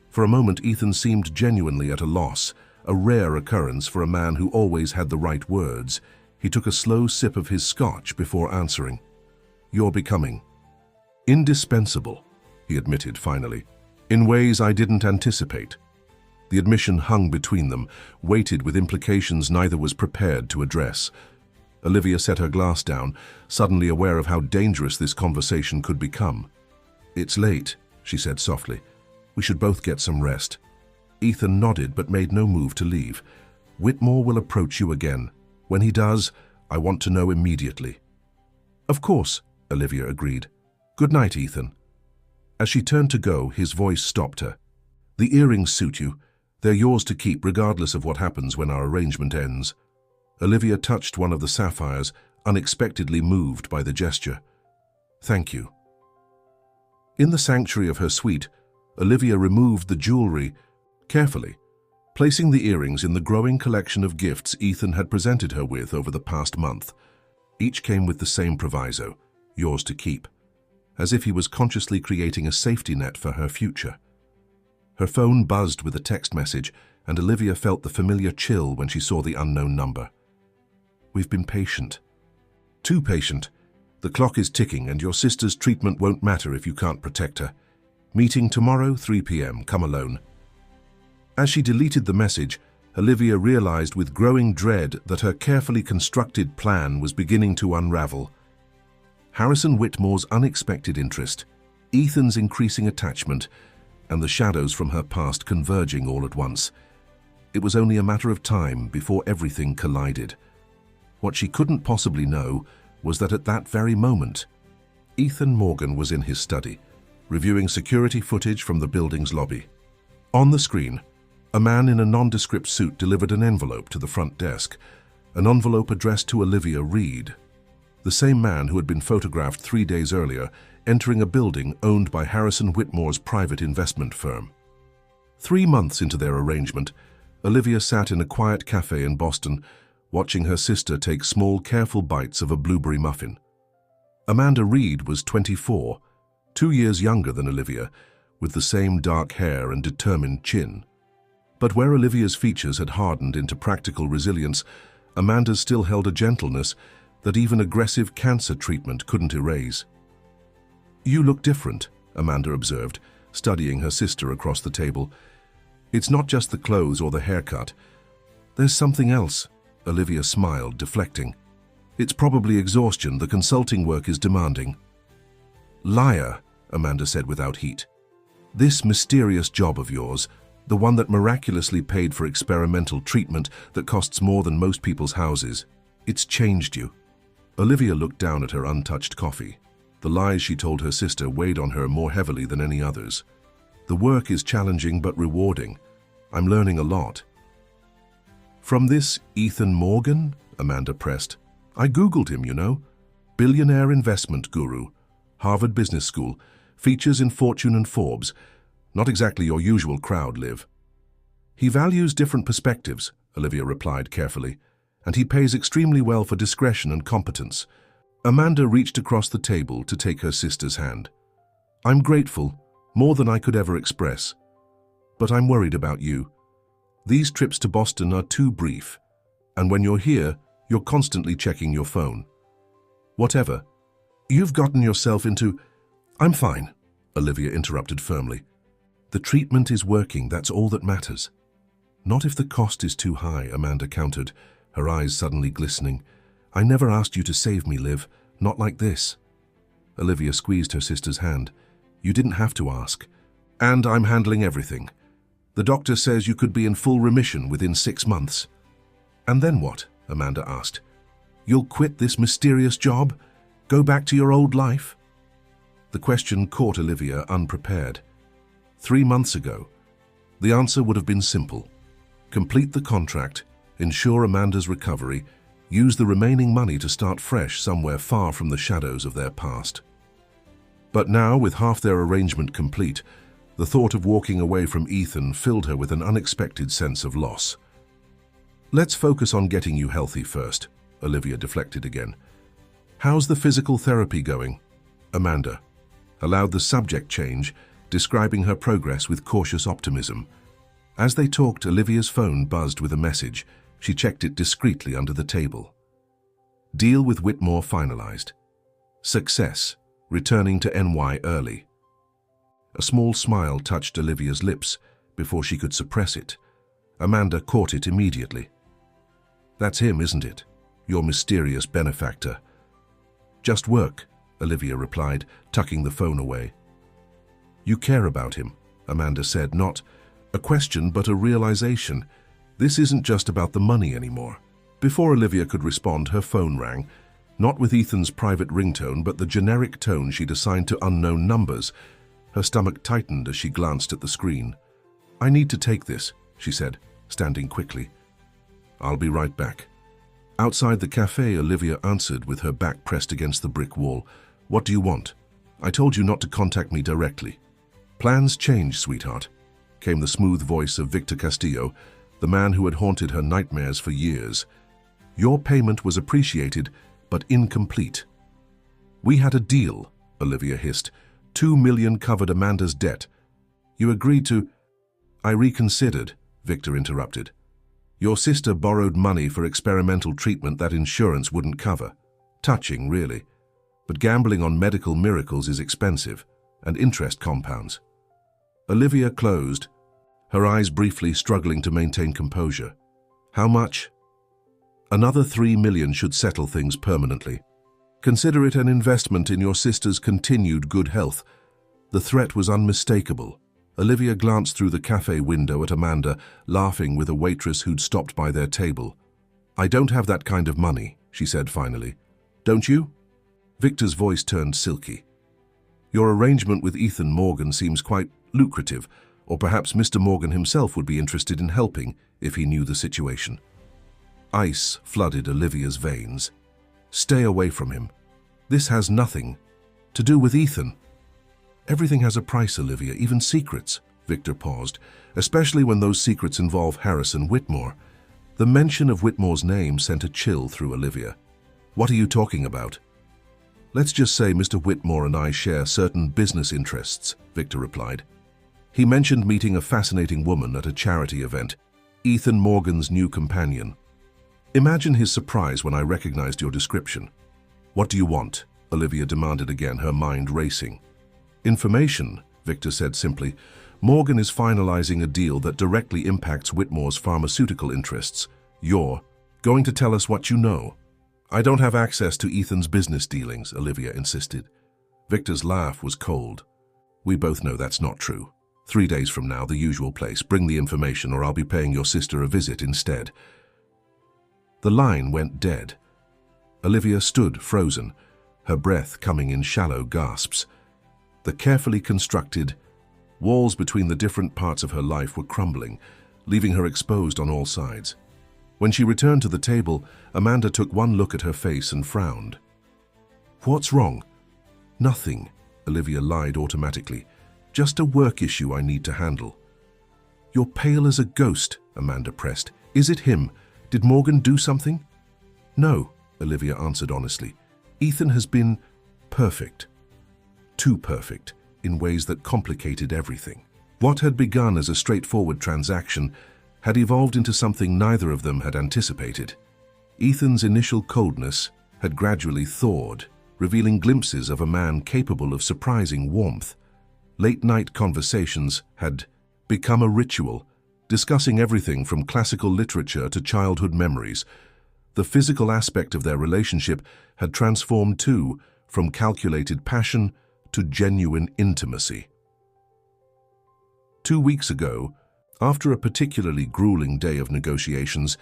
For a moment, Ethan seemed genuinely at a loss, a rare occurrence for a man who always had the right words. He took a slow sip of his scotch before answering. You're becoming indispensable, he admitted finally, in ways I didn't anticipate. The admission hung between them, weighted with implications neither was prepared to address. Olivia set her glass down, suddenly aware of how dangerous this conversation could become. It's late, she said softly. We should both get some rest. Ethan nodded but made no move to leave. Whitmore will approach you again. When he does, I want to know immediately. Of course, Olivia agreed. Good night, Ethan. As she turned to go, his voice stopped her. The earrings suit you. They're yours to keep regardless of what happens when our arrangement ends. Olivia touched one of the sapphires, unexpectedly moved by the gesture. Thank you. In the sanctuary of her suite, Olivia removed the jewelry carefully, placing the earrings in the growing collection of gifts Ethan had presented her with over the past month. Each came with the same proviso, yours to keep, as if he was consciously creating a safety net for her future. Her phone buzzed with a text message, and Olivia felt the familiar chill when she saw the unknown number. We've been patient. Too patient. The clock is ticking, and your sister's treatment won't matter if you can't protect her. Meeting tomorrow, 3 p.m. Come alone. As she deleted the message, Olivia realized with growing dread that her carefully constructed plan was beginning to unravel. Harrison Whitmore's unexpected interest, Ethan's increasing attachment, and the shadows from her past converging all at once. It was only a matter of time before everything collided. What she couldn't possibly know was that at that very moment, Ethan Morgan was in his study, reviewing security footage from the building's lobby. On the screen, a man in a nondescript suit delivered an envelope to the front desk, an envelope addressed to Olivia Reed. the same man who had been photographed 3 days earlier entering a building owned by Harrison Whitmore's private investment firm. 3 months into their arrangement, Olivia sat in a quiet cafe in Boston, watching her sister take small, careful bites of a blueberry muffin. Amanda Reed was 24, 2 years younger than Olivia, with the same dark hair and determined chin. But where Olivia's features had hardened into practical resilience, Amanda's still held a gentleness that even aggressive cancer treatment couldn't erase. "You look different," Amanda observed, studying her sister across the table. "It's not just the clothes or the haircut. There's something else," Olivia smiled, deflecting. "It's probably exhaustion. The consulting work is demanding." "Liar," Amanda said without heat. "This mysterious job of yours, the one that miraculously paid for experimental treatment that costs more than most people's houses, it's changed you." Olivia looked down at her untouched coffee. The lies she told her sister weighed on her more heavily than any others. "The work is challenging but rewarding. I'm learning a lot." "From this Ethan Morgan?" Amanda pressed. "I Googled him, you know. Billionaire investment guru, Harvard Business School, features in Fortune and Forbes. Not exactly your usual crowd, Liv." "He values different perspectives," Olivia replied carefully, "and he pays extremely well for discretion and competence." Amanda reached across the table to take her sister's hand. "I'm grateful, more than I could ever express. But I'm worried about you. These trips to Boston are too brief, and when you're here, you're constantly checking your phone. Whatever. You've gotten yourself into—" "I'm fine," Olivia interrupted firmly. "The treatment is working, that's all that matters." "Not if the cost is too high," Amanda countered, her eyes suddenly glistening. "I never asked you to save me, Liv. Not like this." Olivia squeezed her sister's hand. "You didn't have to ask. And I'm handling everything. The doctor says you could be in full remission within 6 months." "And then what?" Amanda asked. "You'll quit this mysterious job? Go back to your old life?" The question caught Olivia unprepared. 3 months ago, the answer would have been simple. Complete the contract, ensure Amanda's recovery, use the remaining money to start fresh somewhere far from the shadows of their past. But now, with half their arrangement complete, the thought of walking away from Ethan filled her with an unexpected sense of loss. "Let's focus on getting you healthy first," Olivia deflected again. "How's the physical therapy going?" Amanda allowed the subject change, describing her progress with cautious optimism. As they talked, Olivia's phone buzzed with a message. She checked it discreetly under the table. "Deal with Whitmore finalized. Success, returning to NY early." A small smile touched Olivia's lips before she could suppress it. Amanda caught it immediately. "That's him, isn't it? Your mysterious benefactor." "Just work," Olivia replied, tucking the phone away. "You care about him," Amanda said, not a question but a realization. This isn't just about the money anymore. Before Olivia could respond, her phone rang, not with Ethan's private ringtone, but the generic tone she'd assigned to unknown numbers. Her stomach tightened as she glanced at the screen. "I need to take this," she said, standing quickly. "I'll be right back." Outside the cafe, Olivia answered with her back pressed against the brick wall. "What do you want? I told you not to contact me directly." "Plans change, sweetheart," came the smooth voice of Victor Castillo, the man who had haunted her nightmares for years. "Your payment was appreciated, but incomplete." "We had a deal," Olivia hissed. $2 million covered Amanda's debt. You agreed to—" "I reconsidered," Victor interrupted. "Your sister borrowed money for experimental treatment that insurance wouldn't cover. Touching, really. But gambling on medical miracles is expensive, and interest compounds." Olivia closed, her eyes briefly struggling to maintain composure. "How much?" "Another $3 million should settle things permanently. Consider it an investment in your sister's continued good health." The threat was unmistakable. Olivia glanced through the cafe window at Amanda, laughing with a waitress who'd stopped by their table. "I don't have that kind of money," she said finally. "Don't you?" Victor's voice turned silky. "Your arrangement with Ethan Morgan seems quite lucrative, or perhaps Mr. Morgan himself would be interested in helping if he knew the situation." Ice flooded Olivia's veins. Stay away from him. This has nothing to do with Ethan. Everything has a price, Olivia, even secrets. Victor paused, especially when those secrets involve Harrison Whitmore. The mention of Whitmore's name sent a chill through Olivia. What are you talking about? Let's just say Mr. Whitmore and I share certain business interests, Victor replied. He mentioned meeting a fascinating woman at a charity event, Ethan Morgan's new companion. Imagine his surprise when I recognized your description. What do you want? Olivia demanded again, her mind racing. Information, Victor said simply. Morgan is finalizing a deal that directly impacts Whitmore's pharmaceutical interests. You're going to tell us what you know. I don't have access to Ethan's business dealings, Olivia insisted. Victor's laugh was cold. We both know that's not true. 3 days from now, the usual place. Bring the information or I'll be paying your sister a visit instead. The line went dead. Olivia stood frozen, her breath coming in shallow gasps. The carefully constructed walls between the different parts of her life were crumbling, leaving her exposed on all sides. When she returned to the table, Amanda took one look at her face and frowned. What's wrong? Nothing, Olivia lied automatically. Just a work issue I need to handle. You're pale as a ghost, Amanda pressed. Is it him? Did Morgan do something? No, Olivia answered honestly. Ethan has been perfect. Too perfect, in ways that complicated everything. What had begun as a straightforward transaction had evolved into something neither of them had anticipated. Ethan's initial coldness had gradually thawed, revealing glimpses of a man capable of surprising warmth. Late-night conversations had become a ritual, discussing everything from classical literature to childhood memories. The physical aspect of their relationship had transformed too, from calculated passion to genuine intimacy. 2 weeks ago, after a particularly grueling day of negotiations,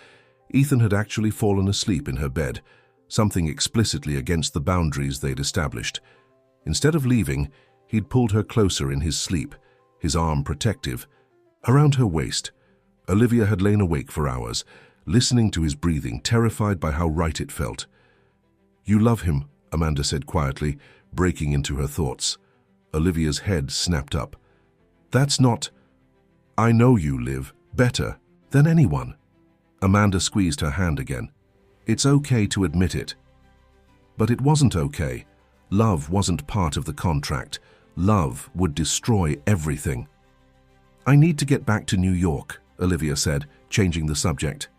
Ethan had actually fallen asleep in her bed, something explicitly against the boundaries they'd established. Instead of leaving, he'd pulled her closer in his sleep, his arm protective. Around her waist, Olivia had lain awake for hours, listening to his breathing, terrified by how right it felt. You love him, Amanda said quietly, breaking into her thoughts. Olivia's head snapped up. That's not... I know you, Liv, better than anyone. Amanda squeezed her hand again. It's okay to admit it. But it wasn't okay. Love wasn't part of the contract. Love would destroy everything. I need to get back to New York, Olivia said, changing the subject.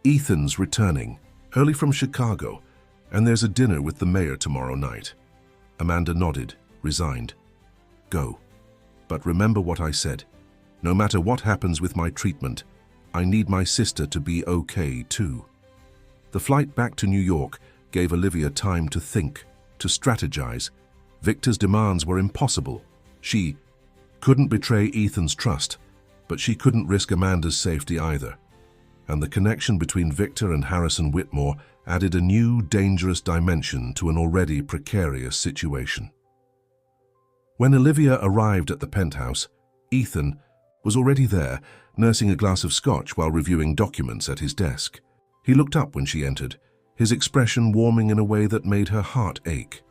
Ethan's returning, early from Chicago, and there's a dinner with the mayor tomorrow night. Amanda nodded, resigned. Go. But remember what I said. No matter what happens with my treatment, I need my sister to be okay too. The flight back to New York gave Olivia time to think, to strategize. Victor's demands were impossible. She couldn't betray Ethan's trust, but she couldn't risk Amanda's safety either. And the connection between Victor and Harrison Whitmore added a new, dangerous dimension to an already precarious situation. When Olivia arrived at the penthouse, Ethan was already there, nursing a glass of scotch while reviewing documents at his desk. He looked up when she entered, his expression warming in a way that made her heart ache.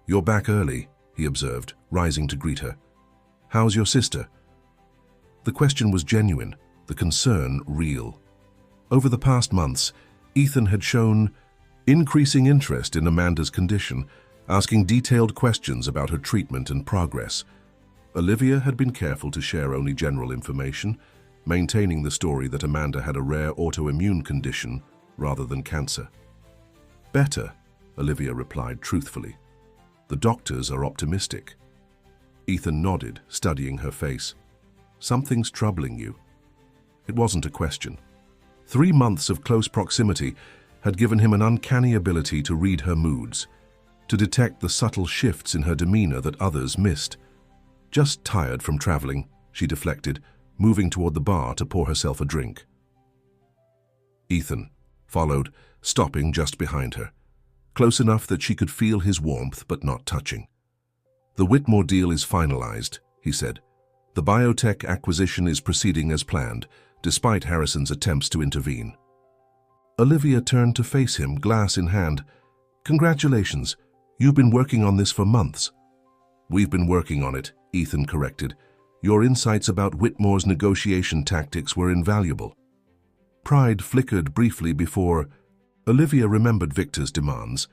You're back early, he observed, rising to greet her. How's your sister? The question was genuine, the concern real. Over the past months, Ethan had shown increasing interest in Amanda's condition, asking detailed questions about her treatment and progress. Olivia had been careful to share only general information, maintaining the story that Amanda had a rare autoimmune condition rather than cancer. Better, Olivia replied truthfully. The doctors are optimistic. Ethan nodded, studying her face. Something's troubling you. It wasn't a question. 3 months of close proximity had given him an uncanny ability to read her moods, to detect the subtle shifts in her demeanor that others missed. Just tired from traveling, she deflected, moving toward the bar to pour herself a drink. Ethan followed, stopping just behind her, close enough that she could feel his warmth but not touching. The Whitmore deal is finalized, he said. The biotech acquisition is proceeding as planned, despite Harrison's attempts to intervene. Olivia turned to face him, glass in hand. Congratulations. You've been working on this for months. We've been working on it, Ethan corrected. Your insights about Whitmore's negotiation tactics were invaluable. Pride flickered briefly before Olivia remembered Victor's demands.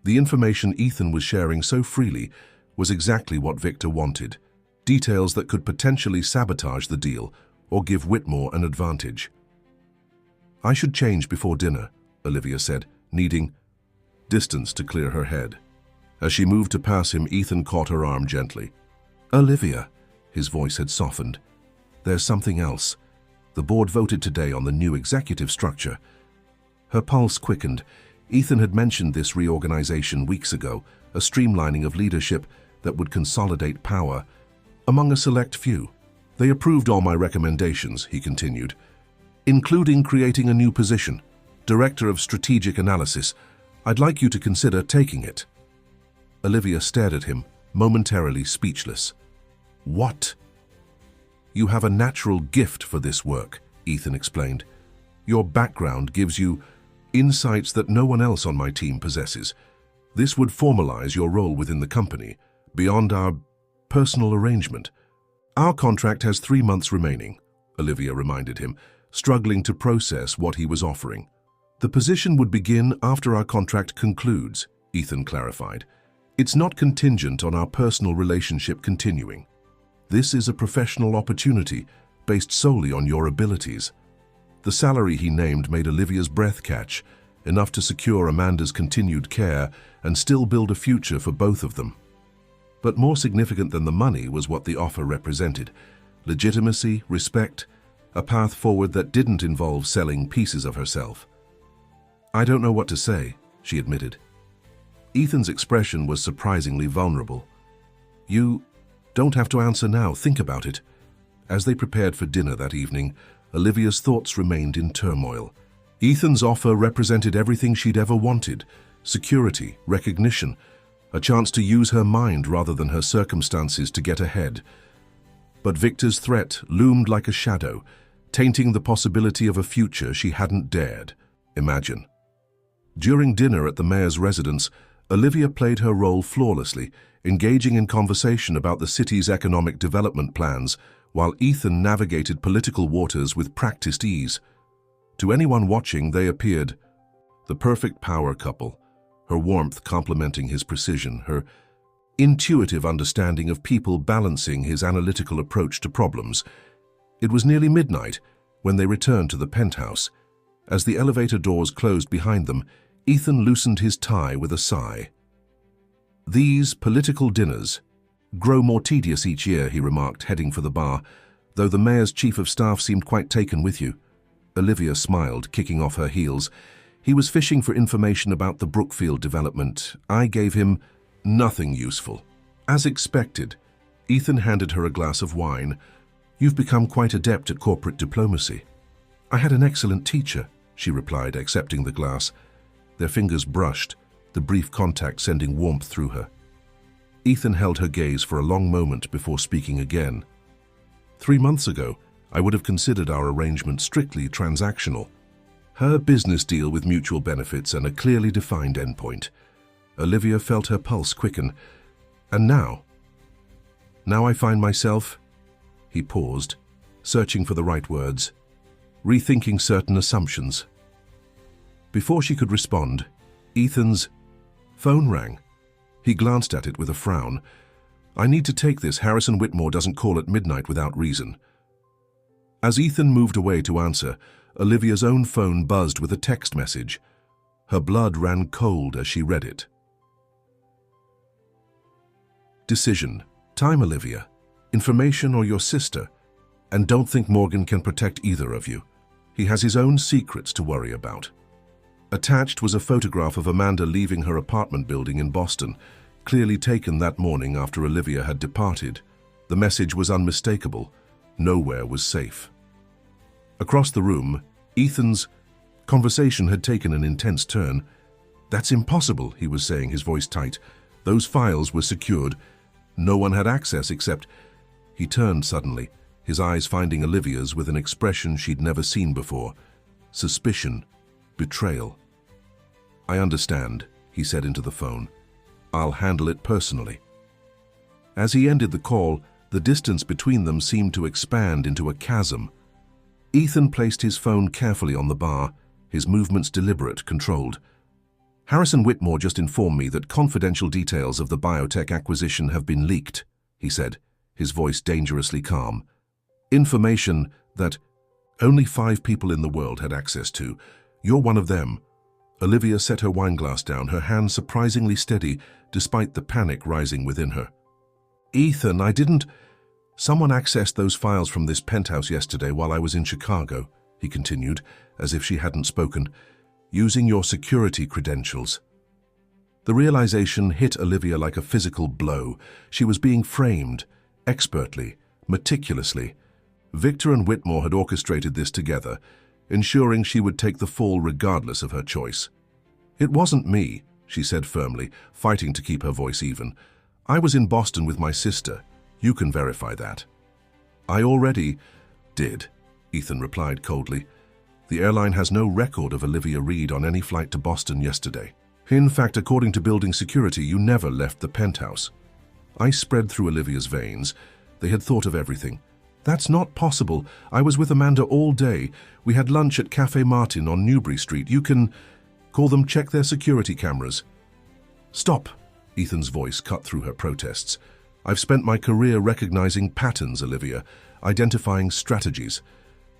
The information Ethan was sharing so freely was exactly what Victor wanted. Details that could potentially sabotage the deal or give Whitmore an advantage. I should change before dinner, Olivia said, needing distance to clear her head. As she moved to pass him, Ethan caught her arm gently. Olivia, his voice had softened. There's something else. The board voted today on the new executive structure. Her pulse quickened. Ethan had mentioned this reorganization weeks ago, a streamlining of leadership that would consolidate power among a select few. They approved all my recommendations, he continued, including creating a new position, Director of Strategic Analysis. I'd like you to consider taking it. Olivia stared at him, momentarily speechless. What? You have a natural gift for this work, Ethan explained. Your background gives you insights that no one else on my team possesses. This would formalize your role within the company, beyond our personal arrangement. Our contract has 3 months remaining, Olivia reminded him, struggling to process what he was offering. The position would begin after our contract concludes, Ethan clarified. It's not contingent on our personal relationship continuing. This is a professional opportunity based solely on your abilities. The salary he named made Olivia's breath catch, enough to secure Amanda's continued care and still build a future for both of them. But more significant than the money was what the offer represented: legitimacy, respect, a path forward that didn't involve selling pieces of herself. I don't know what to say, she admitted. Ethan's expression was surprisingly vulnerable. You don't have to answer now, think about it. As they prepared for dinner that evening, Olivia's thoughts remained in turmoil. Ethan's offer represented everything she'd ever wanted: security, recognition, a chance to use her mind rather than her circumstances to get ahead. But Victor's threat loomed like a shadow, tainting the possibility of a future she hadn't dared imagine. During dinner at the mayor's residence, Olivia played her role flawlessly, engaging in conversation about the city's economic development plans, while Ethan navigated political waters with practiced ease. To anyone watching, they appeared the perfect power couple, her warmth complementing his precision, her intuitive understanding of people balancing his analytical approach to problems. It was nearly midnight when they returned to the penthouse. As the elevator doors closed behind them, Ethan loosened his tie with a sigh. These political dinners grow more tedious each year, he remarked, heading for the bar, though the mayor's chief of staff seemed quite taken with you. Olivia smiled, kicking off her heels. He was fishing for information about the Brookfield development. I gave him nothing useful. As expected, Ethan handed her a glass of wine. You've become quite adept at corporate diplomacy. I had an excellent teacher, she replied, accepting the glass. Their fingers brushed, the brief contact sending warmth through her. Ethan held her gaze for a long moment before speaking again. 3 months ago, I would have considered our arrangement strictly transactional. Her business deal with mutual benefits and a clearly defined endpoint. Olivia felt her pulse quicken. And now I find myself, he paused, searching for the right words, rethinking certain assumptions. Before she could respond, Ethan's phone rang. He glanced at it with a frown. I need to take this. Harrison Whitmore doesn't call at midnight without reason. As Ethan moved away to answer, Olivia's own phone buzzed with a text message. Her blood ran cold as she read it. Decision. Time, Olivia. Information or your sister. And don't think Morgan can protect either of you. He has his own secrets to worry about. Attached was a photograph of Amanda leaving her apartment building in Boston, clearly taken that morning after Olivia had departed. The message was unmistakable. Nowhere was safe. Across the room, Ethan's conversation had taken an intense turn. That's impossible, he was saying, his voice tight. Those files were secured. No one had access except... He turned suddenly, his eyes finding Olivia's with an expression she'd never seen before. Suspicion. Betrayal. I understand, he said into the phone. "I'll handle it personally." As he ended the call, the distance between them seemed to expand into a chasm. Ethan placed his phone carefully on the bar, his movements deliberate, controlled. "Harrison Whitmore just informed me that confidential details of the biotech acquisition have been leaked," he said, his voice dangerously calm. "Information that only 5 people in the world had access to. You're one of them." Olivia set her wineglass down, her hand surprisingly steady despite the panic rising within her. "Ethan, I didn't—" "Someone accessed those files from this penthouse yesterday while I was in Chicago," he continued, as if she hadn't spoken, "using your security credentials." The realization hit Olivia like a physical blow. She was being framed, expertly, meticulously. Victor and Whitmore had orchestrated this together, ensuring she would take the fall regardless of her choice. "It wasn't me," she said firmly, fighting to keep her voice even. "I was in Boston with my sister. You can verify that." "I already did," Ethan replied coldly. "The airline has no record of Olivia Reed on any flight to Boston yesterday. In fact, according to building security, you never left the penthouse." Ice spread through Olivia's veins. They had thought of everything. "That's not possible. I was with Amanda all day. We had lunch at Café Martin on Newbury Street. You can call them, check their security cameras." "Stop," Ethan's voice cut through her protests. "I've spent my career recognizing patterns, Olivia, identifying strategies.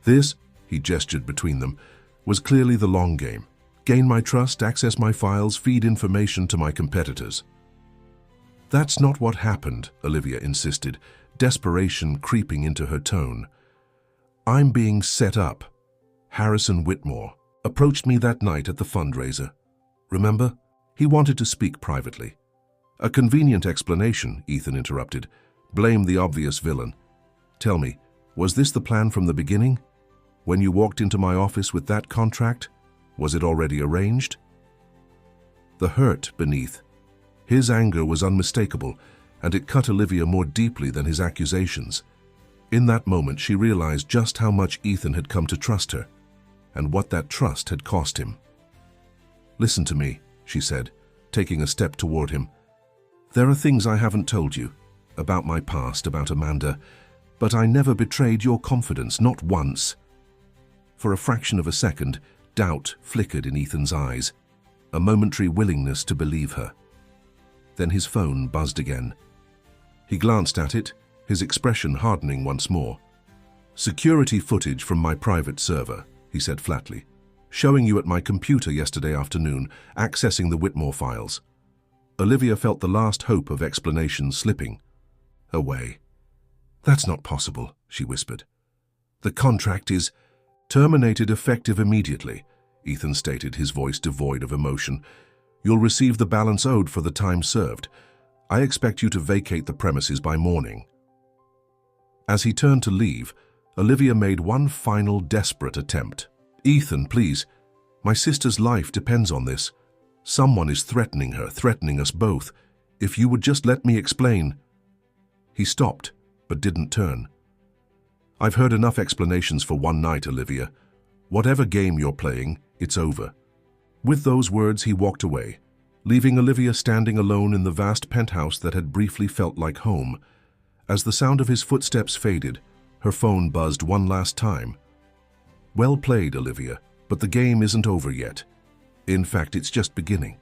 This," he gestured between them, "was clearly the long game. Gain my trust, access my files, feed information to my competitors." "That's not what happened," Olivia insisted, desperation creeping into her tone. "I'm being set up. Harrison Whitmore approached me that night at the fundraiser. Remember? He wanted to speak privately." "A convenient explanation," Ethan interrupted. "Blame the obvious villain. Tell me, was this the plan from the beginning? When you walked into my office with that contract, was it already arranged?" The hurt beneath. His anger was unmistakable, and it cut Olivia more deeply than his accusations. In that moment, she realized just how much Ethan had come to trust her, and what that trust had cost him. "Listen to me," she said, taking a step toward him. "There are things I haven't told you, about my past, about Amanda, but I never betrayed your confidence, not once." For a fraction of a second, doubt flickered in Ethan's eyes, a momentary willingness to believe her. Then his phone buzzed again. He glanced at it, his expression hardening once more. "Security footage from my private server," he said flatly. "Showing you at my computer yesterday afternoon, accessing the Whitmore files." Olivia felt the last hope of explanation slipping away. "That's not possible," she whispered. "The contract is terminated effective immediately," Ethan stated, his voice devoid of emotion. "You'll receive the balance owed for the time served. I expect you to vacate the premises by morning." As he turned to leave, Olivia made one final desperate attempt. "Ethan, please. My sister's life depends on this. Someone is threatening her, threatening us both. If you would just let me explain." He stopped, but didn't turn. "I've heard enough explanations for one night, Olivia. Whatever game you're playing, it's over." With those words, he walked away, leaving Olivia standing alone in the vast penthouse that had briefly felt like home. As the sound of his footsteps faded, her phone buzzed one last time. "Well played, Olivia, but the game isn't over yet. In fact, it's just beginning."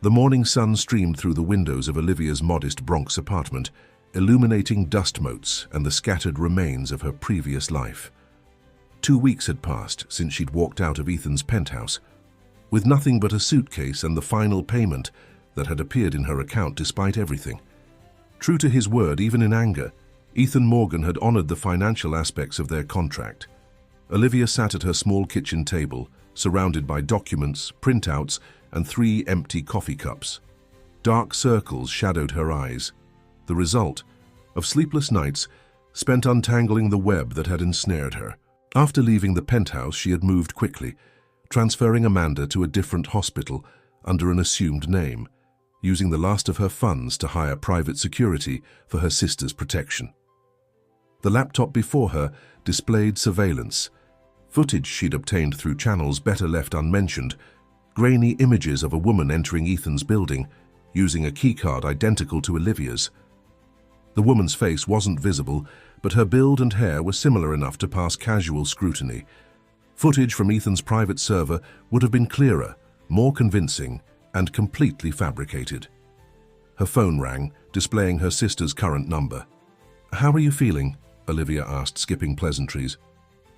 The morning sun streamed through the windows of Olivia's modest Bronx apartment, illuminating dust motes and the scattered remains of her previous life. 2 weeks had passed since she'd walked out of Ethan's penthouse, with nothing but a suitcase and the final payment that had appeared in her account despite everything. True to his word, even in anger, Ethan Morgan had honored the financial aspects of their contract. Olivia sat at her small kitchen table, surrounded by documents, printouts, and 3 empty coffee cups. Dark circles shadowed her eyes, the result of sleepless nights spent untangling the web that had ensnared her. After leaving the penthouse, she had moved quickly, transferring Amanda to a different hospital under an assumed name, using the last of her funds to hire private security for her sister's protection. The laptop before her displayed surveillance, footage she'd obtained through channels better left unmentioned, grainy images of a woman entering Ethan's building, using a keycard identical to Olivia's. The woman's face wasn't visible, but her build and hair were similar enough to pass casual scrutiny. Footage from Ethan's private server would have been clearer, more convincing, and completely fabricated. Her phone rang, displaying her sister's current number. "How are you feeling?" Olivia asked, skipping pleasantries.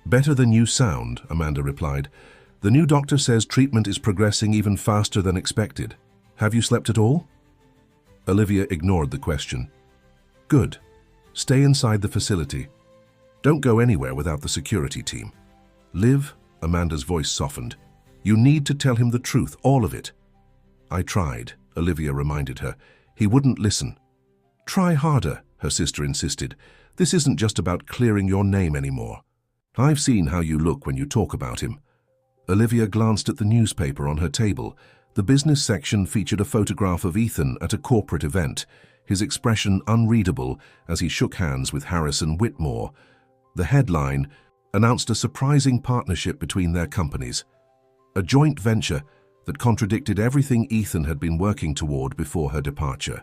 "Better than you sound," Amanda replied. "The new doctor says treatment is progressing even faster than expected. Have you slept at all?" Olivia ignored the question. "Good. Stay inside the facility. Don't go anywhere without the security team." "Liv," Amanda's voice softened, "you need to tell him the truth, all of it." "I tried," Olivia reminded her. "He wouldn't listen." "Try harder," her sister insisted. "This isn't just about clearing your name anymore. I've seen how you look when you talk about him." Olivia glanced at the newspaper on her table. The business section featured a photograph of Ethan at a corporate event, his expression unreadable as he shook hands with Harrison Whitmore. The headline announced a surprising partnership between their companies, a joint venture that contradicted everything Ethan had been working toward before her departure.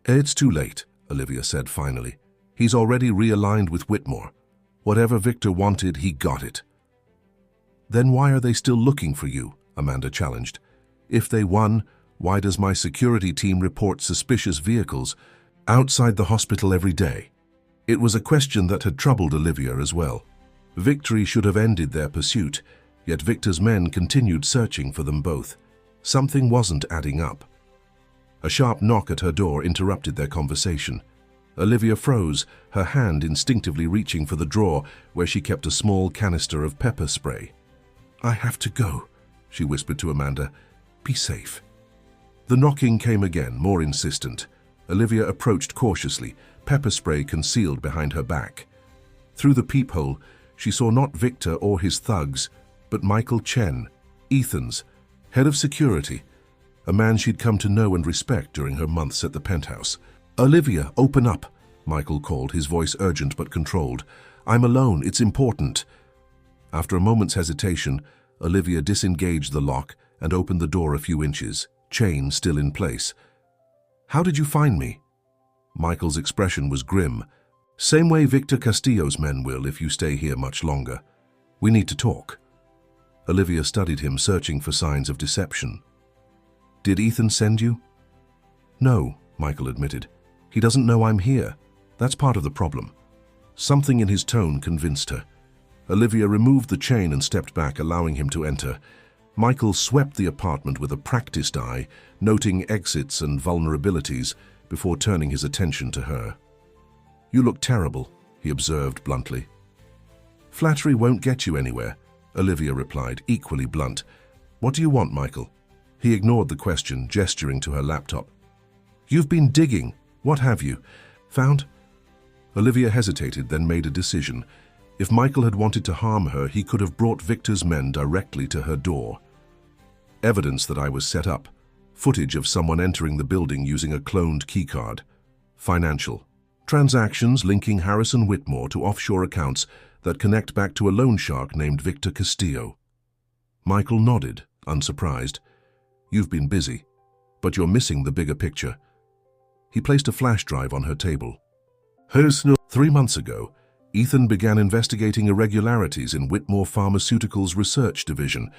"It's too late," Olivia said finally. "He's already realigned with Whitmore. Whatever Victor wanted, he got it." "Then why are they still looking for you?" Amanda challenged. "If they won, why does my security team report suspicious vehicles outside the hospital every day?" It was a question that had troubled Olivia as well. Victory should have ended their pursuit, yet Victor's men continued searching for them both. Something wasn't adding up. A sharp knock at her door interrupted their conversation. Olivia froze, her hand instinctively reaching for the drawer where she kept a small canister of pepper spray. "I have to go," she whispered to Amanda. "Be safe." The knocking came again, more insistent. Olivia approached cautiously, pepper spray concealed behind her back. Through the peephole, she saw not Victor or his thugs, but Michael Chen, Ethan's head of security, a man she'd come to know and respect during her months at the penthouse. "Olivia, open up," Michael called, his voice urgent but controlled. "I'm alone, it's important." After a moment's hesitation, Olivia disengaged the lock and opened the door a few inches, chain still in place. "How did you find me?" Michael's expression was grim. "Same way Victor Castillo's men will if you stay here much longer. We need to talk." Olivia studied him, searching for signs of deception. "Did Ethan send you?" "No," Michael admitted. "He doesn't know I'm here. That's part of the problem." Something in his tone convinced her. Olivia removed the chain and stepped back, allowing him to enter. Michael swept the apartment with a practiced eye, noting exits and vulnerabilities before turning his attention to her. "You look terrible," he observed bluntly. "Flattery won't get you anywhere," Olivia replied, equally blunt. "What do you want, Michael?" He ignored the question, gesturing to her laptop. "You've been digging. What have you found?" Olivia hesitated, then made a decision. If Michael had wanted to harm her, he could have brought Victor's men directly to her door. "Evidence that I was set up. Footage of someone entering the building using a cloned keycard. Financial. Transactions linking Harrison Whitmore to offshore accounts that connect back to a loan shark named Victor Castillo." Michael nodded, unsurprised. "You've been busy, but you're missing the bigger picture." He placed a flash drive on her table. 3 months ago, Ethan began investigating irregularities in Whitmore Pharmaceuticals' research division.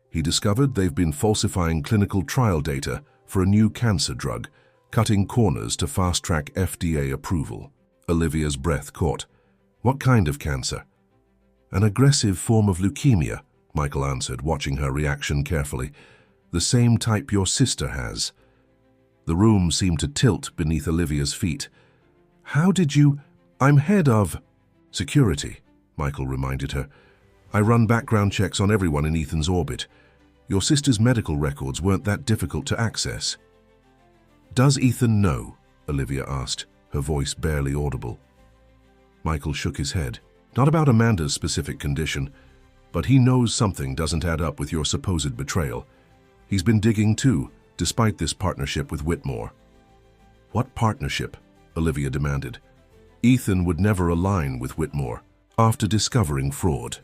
He discovered they've been falsifying clinical trial data for a new cancer drug, cutting corners to fast-track FDA approval. Olivia's breath caught. "What kind of cancer?" "An aggressive form of leukemia," Michael answered, watching her reaction carefully. "The same type your sister has." The room seemed to tilt beneath Olivia's feet. "How did you—" "I'm head of security," Michael reminded her. "I run background checks on everyone in Ethan's orbit. Your sister's medical records weren't that difficult to access." "Does Ethan know?" Olivia asked, her voice barely audible. Michael shook his head. "Not about Amanda's specific condition, but he knows something doesn't add up with your supposed betrayal. He's been digging too, despite this partnership with Whitmore." "What partnership?" Olivia demanded. "Ethan would never align with Whitmore after discovering fraud."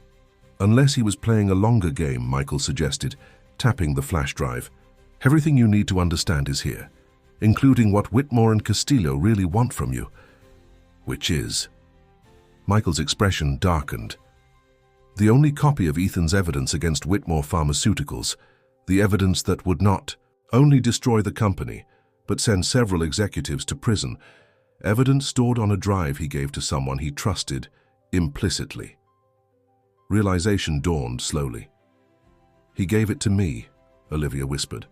"Unless he was playing a longer game," Michael suggested, tapping the flash drive. "Everything you need to understand is here, including what Whitmore and Castillo really want from you." "Which is?" Michael's expression darkened. "The only copy of Ethan's evidence against Whitmore Pharmaceuticals, the evidence that would not only destroy the company, but send several executives to prison, evidence stored on a drive he gave to someone he trusted implicitly." Realization dawned slowly. "He gave it to me," Olivia whispered.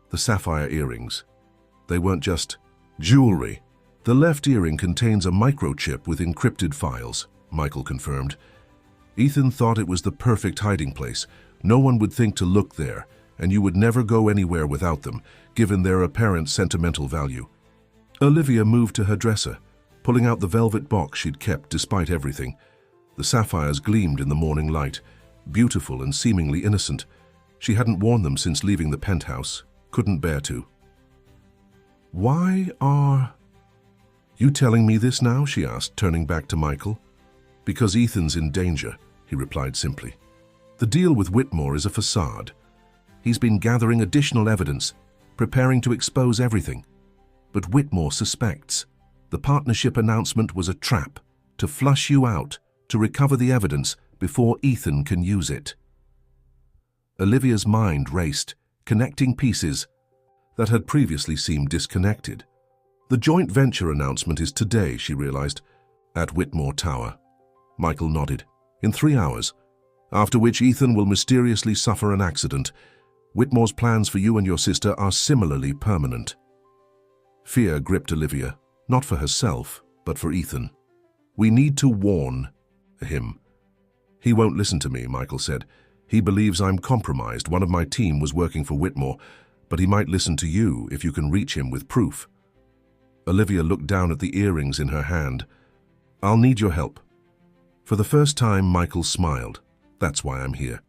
"The sapphire earrings. They weren't just jewelry." "The left earring contains a microchip with encrypted files," Michael confirmed. "Ethan thought it was the perfect hiding place. No one would think to look there, and you would never go anywhere without them, given their apparent sentimental value." Olivia moved to her dresser, pulling out the velvet box she'd kept despite everything. The sapphires gleamed in the morning light, beautiful and seemingly innocent. She hadn't worn them since leaving the penthouse, couldn't bear to. "Why are you telling me this now?" she asked, turning back to Michael. "Because Ethan's in danger," he replied simply. "The deal with Whitmore is a facade. He's been gathering additional evidence, preparing to expose everything. But Whitmore suspects. The partnership announcement was a trap to flush you out, to recover the evidence before Ethan can use it." Olivia's mind raced, connecting pieces that had previously seemed disconnected. "The joint venture announcement is today," she realized, "at Whitmore Tower." Michael nodded. "In 3 hours, after which Ethan will mysteriously suffer an accident. Whitmore's plans for you and your sister are similarly permanent." Fear gripped Olivia, not for herself, but for Ethan. "We need to warn him." "He won't listen to me," Michael said. "He believes I'm compromised. One of my team was working for Whitmore, but he might listen to you if you can reach him with proof." Olivia looked down at the earrings in her hand. "I'll need your help." For the first time, Michael smiled. "That's why I'm here."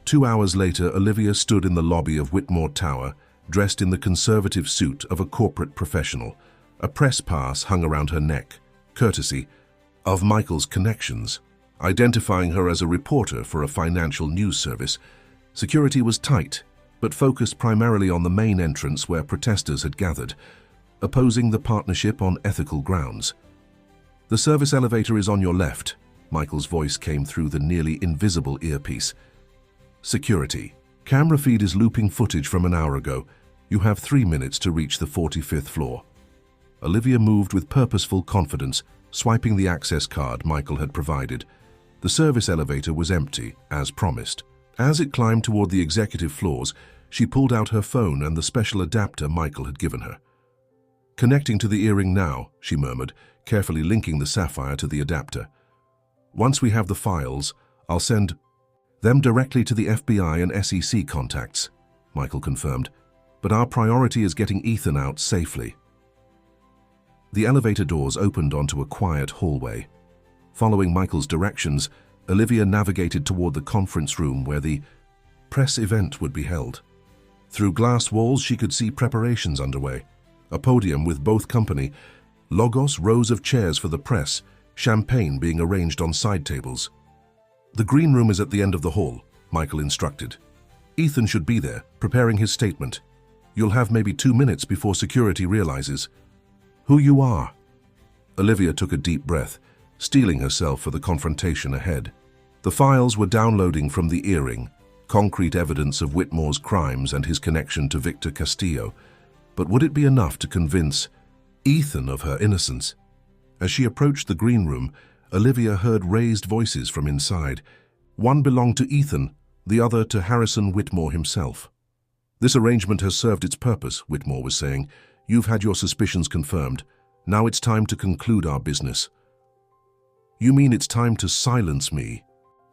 2 hours later, Olivia stood in the lobby of Whitmore Tower, dressed in the conservative suit of a corporate professional. A press pass hung around her neck, courtesy of Michael's connections, identifying her as a reporter for a financial news service. Security was tight, but focused primarily on the main entrance where protesters had gathered, opposing the partnership on ethical grounds. "The service elevator is on your left," Michael's voice came through the nearly invisible earpiece. "Security. Camera feed is looping footage from an hour ago. You have 3 minutes to reach the 45th floor." Olivia moved with purposeful confidence, swiping the access card Michael had provided. The service elevator was empty, as promised. As it climbed toward the executive floors, she pulled out her phone and the special adapter Michael had given her. "Connecting to the earring now," she murmured, carefully linking the sapphire to the adapter. "Once we have the files, I'll send them directly to the FBI and SEC contacts," Michael confirmed. "But our priority is getting Ethan out safely." The elevator doors opened onto a quiet hallway. Following Michael's directions, Olivia navigated toward the conference room where the press event would be held. Through glass walls, she could see preparations underway. A podium with both company logos, rows of chairs for the press, champagne being arranged on side tables. "The green room is at the end of the hall," Michael instructed. "Ethan should be there, preparing his statement. You'll have maybe 2 minutes before security realizes who you are." Olivia took a deep breath, steeling herself for the confrontation ahead. The files were downloading from the earring, concrete evidence of Whitmore's crimes and his connection to Victor Castillo. But would it be enough to convince Ethan of her innocence? As she approached the green room, Olivia heard raised voices from inside. One belonged to Ethan, the other to Harrison Whitmore himself. "This arrangement has served its purpose," Whitmore was saying. "You've had your suspicions confirmed. Now it's time to conclude our business." "You mean it's time to silence me?"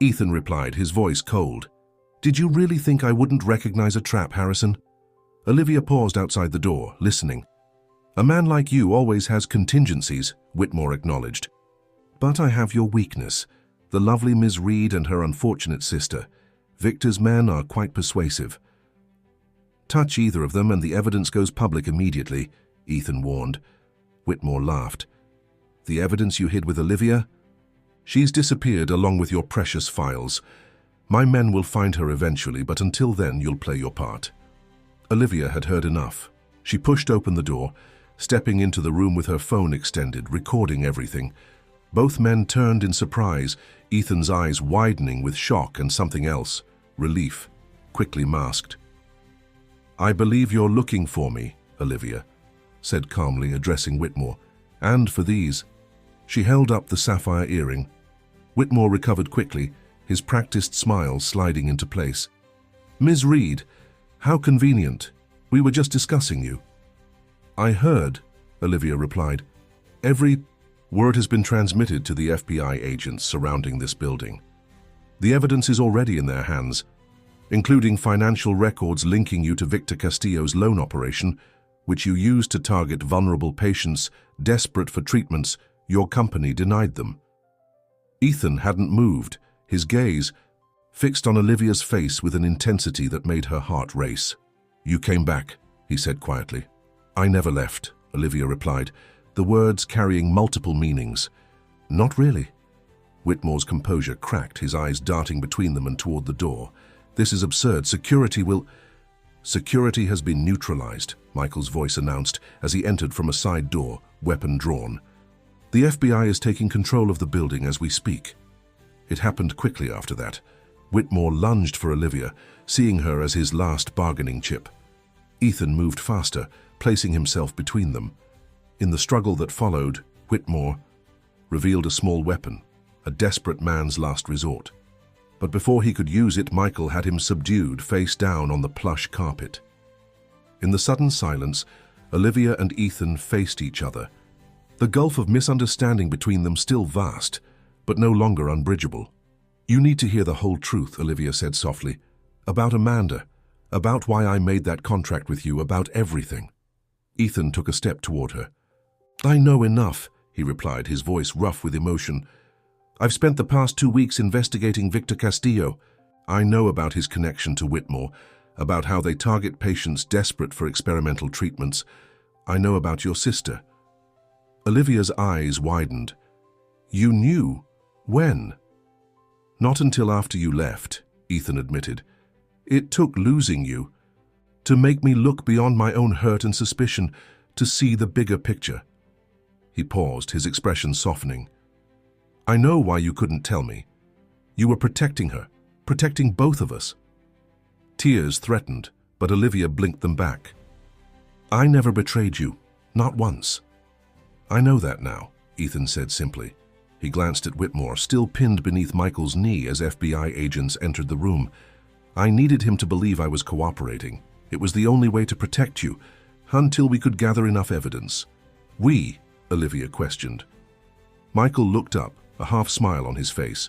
Ethan replied, his voice cold. "Did you really think I wouldn't recognize a trap, Harrison?" Olivia paused outside the door, listening. "A man like you always has contingencies," Whitmore acknowledged. "But I have your weakness, the lovely Ms. Reed and her unfortunate sister. Victor's men are quite persuasive." "Touch either of them and the evidence goes public immediately," Ethan warned. Whitmore laughed. "The evidence you hid with Olivia? She's disappeared along with your precious files. My men will find her eventually, but until then you'll play your part." Olivia had heard enough. She pushed open the door, stepping into the room with her phone extended, recording everything. Both men turned in surprise, Ethan's eyes widening with shock and something else, relief, quickly masked. "I believe you're looking for me, Olivia," said calmly, addressing Whitmore. "And for these." She held up the sapphire earring. Whitmore recovered quickly, his practiced smile sliding into place. "Ms. Reed, how convenient. We were just discussing you." "I heard," Olivia replied. "Every word has been transmitted to the FBI agents surrounding this building. The evidence is already in their hands, including financial records linking you to Victor Castillo's loan operation, which you used to target vulnerable patients desperate for treatments your company denied them." Ethan hadn't moved, his gaze fixed on Olivia's face with an intensity that made her heart race. "You came back," he said quietly. "I never left," Olivia replied, the words carrying multiple meanings. "Not really." Whitmore's composure cracked, his eyes darting between them and toward the door. "This is absurd. Security has been neutralized," Michael's voice announced as he entered from a side door, weapon drawn. "The FBI is taking control of the building as we speak." It happened quickly after that. Whitmore lunged for Olivia, seeing her as his last bargaining chip. Ethan moved faster, placing himself between them. In the struggle that followed, Whitmore revealed a small weapon, a desperate man's last resort. But before he could use it, Michael had him subdued, face down on the plush carpet. In the sudden silence, Olivia and Ethan faced each other. The gulf of misunderstanding between them still vast, but no longer unbridgeable. "You need to hear the whole truth," Olivia said softly. "About Amanda, about why I made that contract with you, about everything." Ethan took a step toward her. "I know enough," he replied, his voice rough with emotion. "I've spent the past 2 weeks investigating Victor Castillo. I know about his connection to Whitmore, about how they target patients desperate for experimental treatments. I know about your sister." Olivia's eyes widened. "You knew? When?" "Not until after you left," Ethan admitted. "It took losing you to make me look beyond my own hurt and suspicion, to see the bigger picture." He paused, his expression softening. "I know why you couldn't tell me. You were protecting her, protecting both of us." Tears threatened, but Olivia blinked them back. "I never betrayed you, not once." "I know that now," Ethan said simply. He glanced at Whitmore, still pinned beneath Michael's knee as FBI agents entered the room. "I needed him to believe I was cooperating. It was the only way to protect you, until we could gather enough evidence." "We?" Olivia questioned. Michael looked up, a half smile on his face.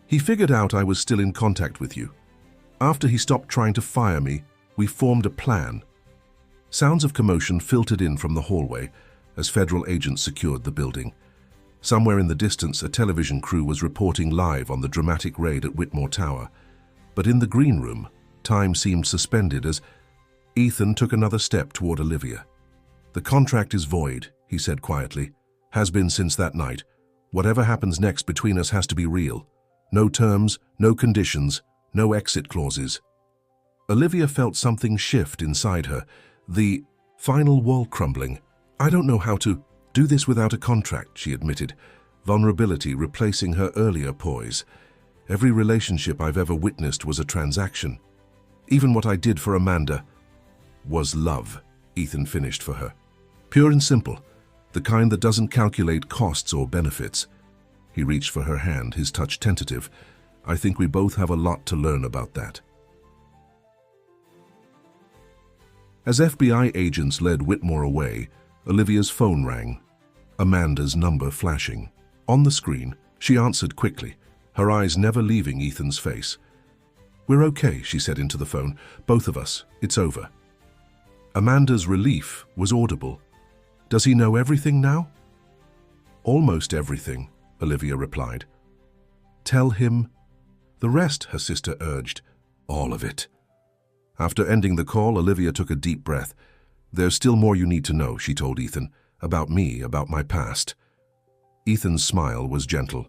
"He figured out I was still in contact with you. After he stopped trying to fire me, we formed a plan." Sounds of commotion filtered in from the hallway as federal agents secured the building. Somewhere in the distance, a television crew was reporting live on the dramatic raid at Whitmore Tower. But in the green room, time seemed suspended as Ethan took another step toward Olivia. "The contract is void," he said quietly. "Has been since that night. Whatever happens next between us has to be real. No terms, no conditions, no exit clauses." Olivia felt something shift inside her, the final wall crumbling. "I don't know how to do this without a contract," she admitted, vulnerability replacing her earlier poise. "Every relationship I've ever witnessed was a transaction. Even what I did for Amanda was love," Ethan finished for her. "Pure and simple, the kind that doesn't calculate costs or benefits." He reached for her hand, his touch tentative. "I think we both have a lot to learn about that." As FBI agents led Whitmore away, Olivia's phone rang, Amanda's number flashing. On the screen, she answered quickly, her eyes never leaving Ethan's face. "We're okay," she said into the phone. "Both of us. It's over." Amanda's relief was audible. "Does he know everything now?" "Almost everything," Olivia replied. "Tell him the rest," her sister urged. "All of it." After ending the call, Olivia took a deep breath. "There's still more you need to know," she told Ethan. "About me, about my past." Ethan's smile was gentle.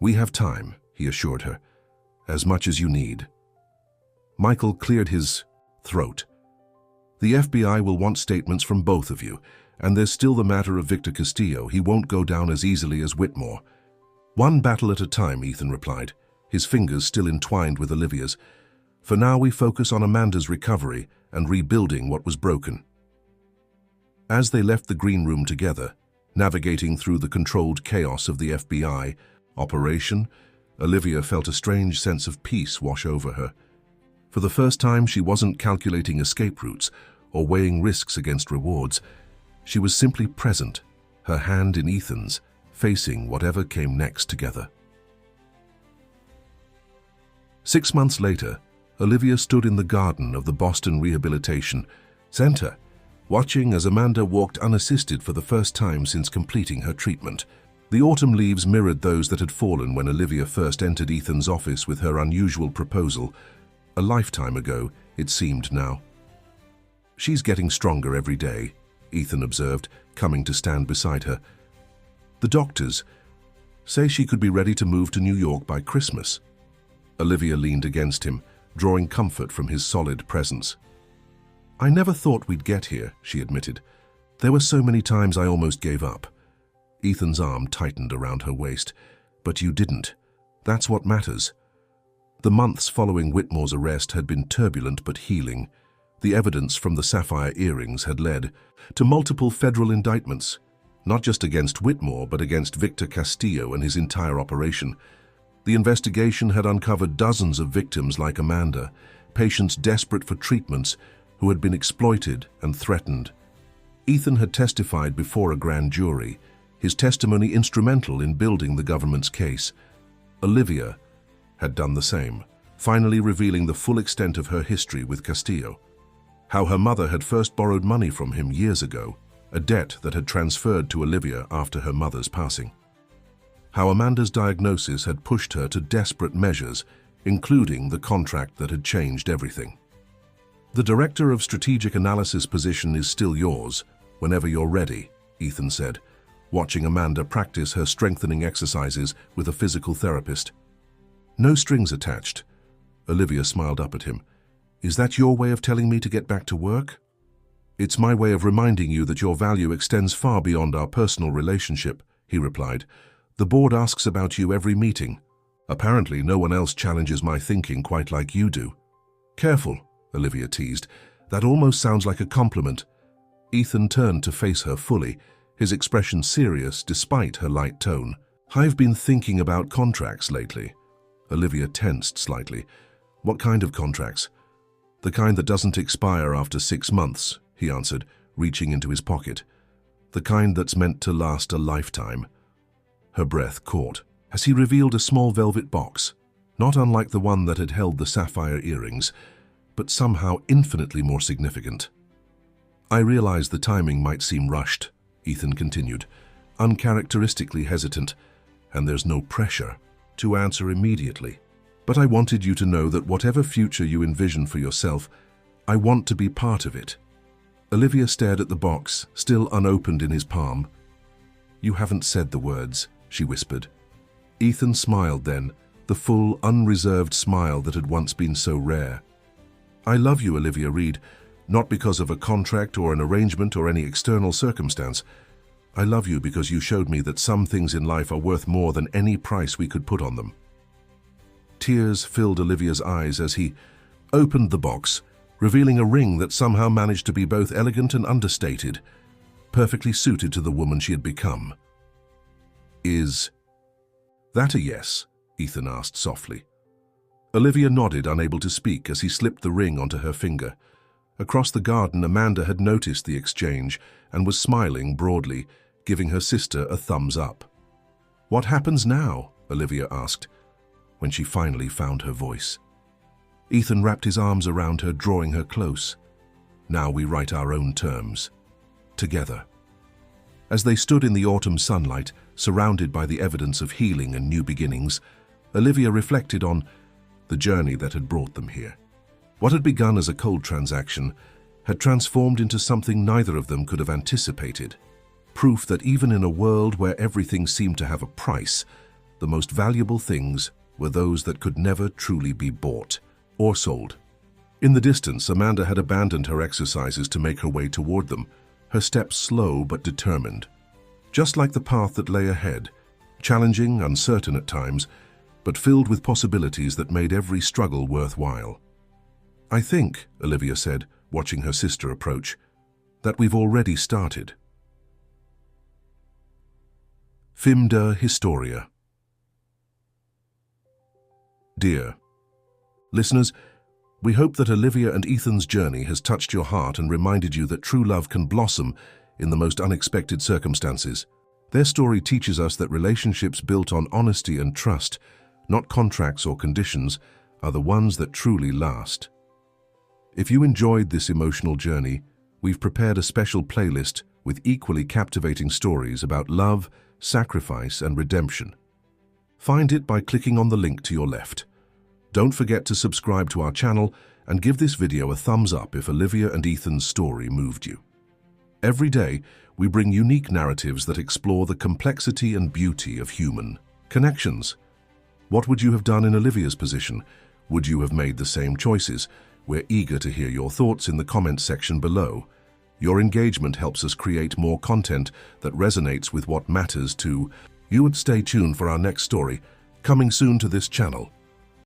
"We have time," he assured her. As much as you need. Michael cleared his throat. The FBI will want statements from both of you, and there's still the matter of Victor Castillo. He won't go down as easily as Whitmore. One battle at a time, Ethan replied, his fingers still entwined with Olivia's. For now we focus on Amanda's recovery and rebuilding what was broken. As they left the green room together, navigating through the controlled chaos of the FBI operation, Olivia felt a strange sense of peace wash over her. For the first time, she wasn't calculating escape routes or weighing risks against rewards. She was simply present, her hand in Ethan's, facing whatever came next together. 6 months later, Olivia stood in the garden of the Boston Rehabilitation Center, watching as Amanda walked unassisted for the first time since completing her treatment. The autumn leaves mirrored those that had fallen when Olivia first entered Ethan's office with her unusual proposal. A lifetime ago, it seemed now. She's getting stronger every day, Ethan observed, coming to stand beside her. The doctors say she could be ready to move to New York by Christmas. Olivia leaned against him, drawing comfort from his solid presence. I never thought we'd get here, she admitted. There were so many times I almost gave up. Ethan's arm tightened around her waist. But you didn't. That's what matters. The months following Whitmore's arrest had been turbulent but healing. The evidence from the sapphire earrings had led to multiple federal indictments, not just against Whitmore but against Victor Castillo and his entire operation. The investigation had uncovered dozens of victims like Amanda, patients desperate for treatments who had been exploited and threatened. Ethan had testified before a grand jury, his testimony instrumental in building the government's case. Olivia had done the same, finally revealing the full extent of her history with Castillo. How her mother had first borrowed money from him years ago, a debt that had transferred to Olivia after her mother's passing. How Amanda's diagnosis had pushed her to desperate measures, including the contract that had changed everything. The Director of Strategic Analysis position is still yours, whenever you're ready, Ethan said, watching Amanda practice her strengthening exercises with a physical therapist. No strings attached. Olivia smiled up at him. Is that your way of telling me to get back to work? It's my way of reminding you that your value extends far beyond our personal relationship, he replied. The board asks about you every meeting. Apparently, no one else challenges my thinking quite like you do. Careful, Olivia teased. That almost sounds like a compliment. Ethan turned to face her fully, his expression serious despite her light tone. I've been thinking about contracts lately. Olivia tensed slightly. What kind of contracts? The kind that doesn't expire after 6 months, he answered, reaching into his pocket. The kind that's meant to last a lifetime. Her breath caught as he revealed a small velvet box, not unlike the one that had held the sapphire earrings, but somehow infinitely more significant. I realize the timing might seem rushed, Ethan continued, uncharacteristically hesitant, and there's no pressure to answer immediately. But I wanted you to know that whatever future you envision for yourself, I want to be part of it. Olivia stared at the box, still unopened in his palm. You haven't said the words, she whispered. Ethan smiled then, the full, unreserved smile that had once been so rare. I love you, Olivia Reed, not because of a contract or an arrangement or any external circumstance. I love you because you showed me that some things in life are worth more than any price we could put on them. Tears filled Olivia's eyes as he opened the box, revealing a ring that somehow managed to be both elegant and understated, perfectly suited to the woman she had become. Is that a yes? Ethan asked softly. Olivia nodded, unable to speak, as he slipped the ring onto her finger. Across the garden, Amanda had noticed the exchange and was smiling broadly, giving her sister a thumbs up. What happens now? Olivia asked, when she finally found her voice. Ethan wrapped his arms around her, drawing her close. Now we write our own terms. Together. As they stood in the autumn sunlight, surrounded by the evidence of healing and new beginnings, Olivia reflected on the journey that had brought them here. What had begun as a cold transaction had transformed into something neither of them could have anticipated. Proof that even in a world where everything seemed to have a price, the most valuable things were those that could never truly be bought or sold. In the distance, Amanda had abandoned her exercises to make her way toward them, her steps slow but determined. Just like the path that lay ahead, challenging, uncertain at times, but filled with possibilities that made every struggle worthwhile. "I think," Olivia said, watching her sister approach, "that we've already started." Fimda Historia. Dear listeners, we hope that Olivia and Ethan's journey has touched your heart and reminded you that true love can blossom in the most unexpected circumstances. Their story teaches us that relationships built on honesty and trust, not contracts or conditions, are the ones that truly last. If you enjoyed this emotional journey, we've prepared a special playlist with equally captivating stories about love, sacrifice, and redemption. Find it by clicking on the link to your left. Don't forget to subscribe to our channel and give this video a thumbs up if Olivia and Ethan's story moved you. Every day, we bring unique narratives that explore the complexity and beauty of human connections. What would you have done in Olivia's position? Would you have made the same choices? We're eager to hear your thoughts in the comments section below. Your engagement helps us create more content that resonates with what matters to you. And stay tuned for our next story, coming soon to this channel.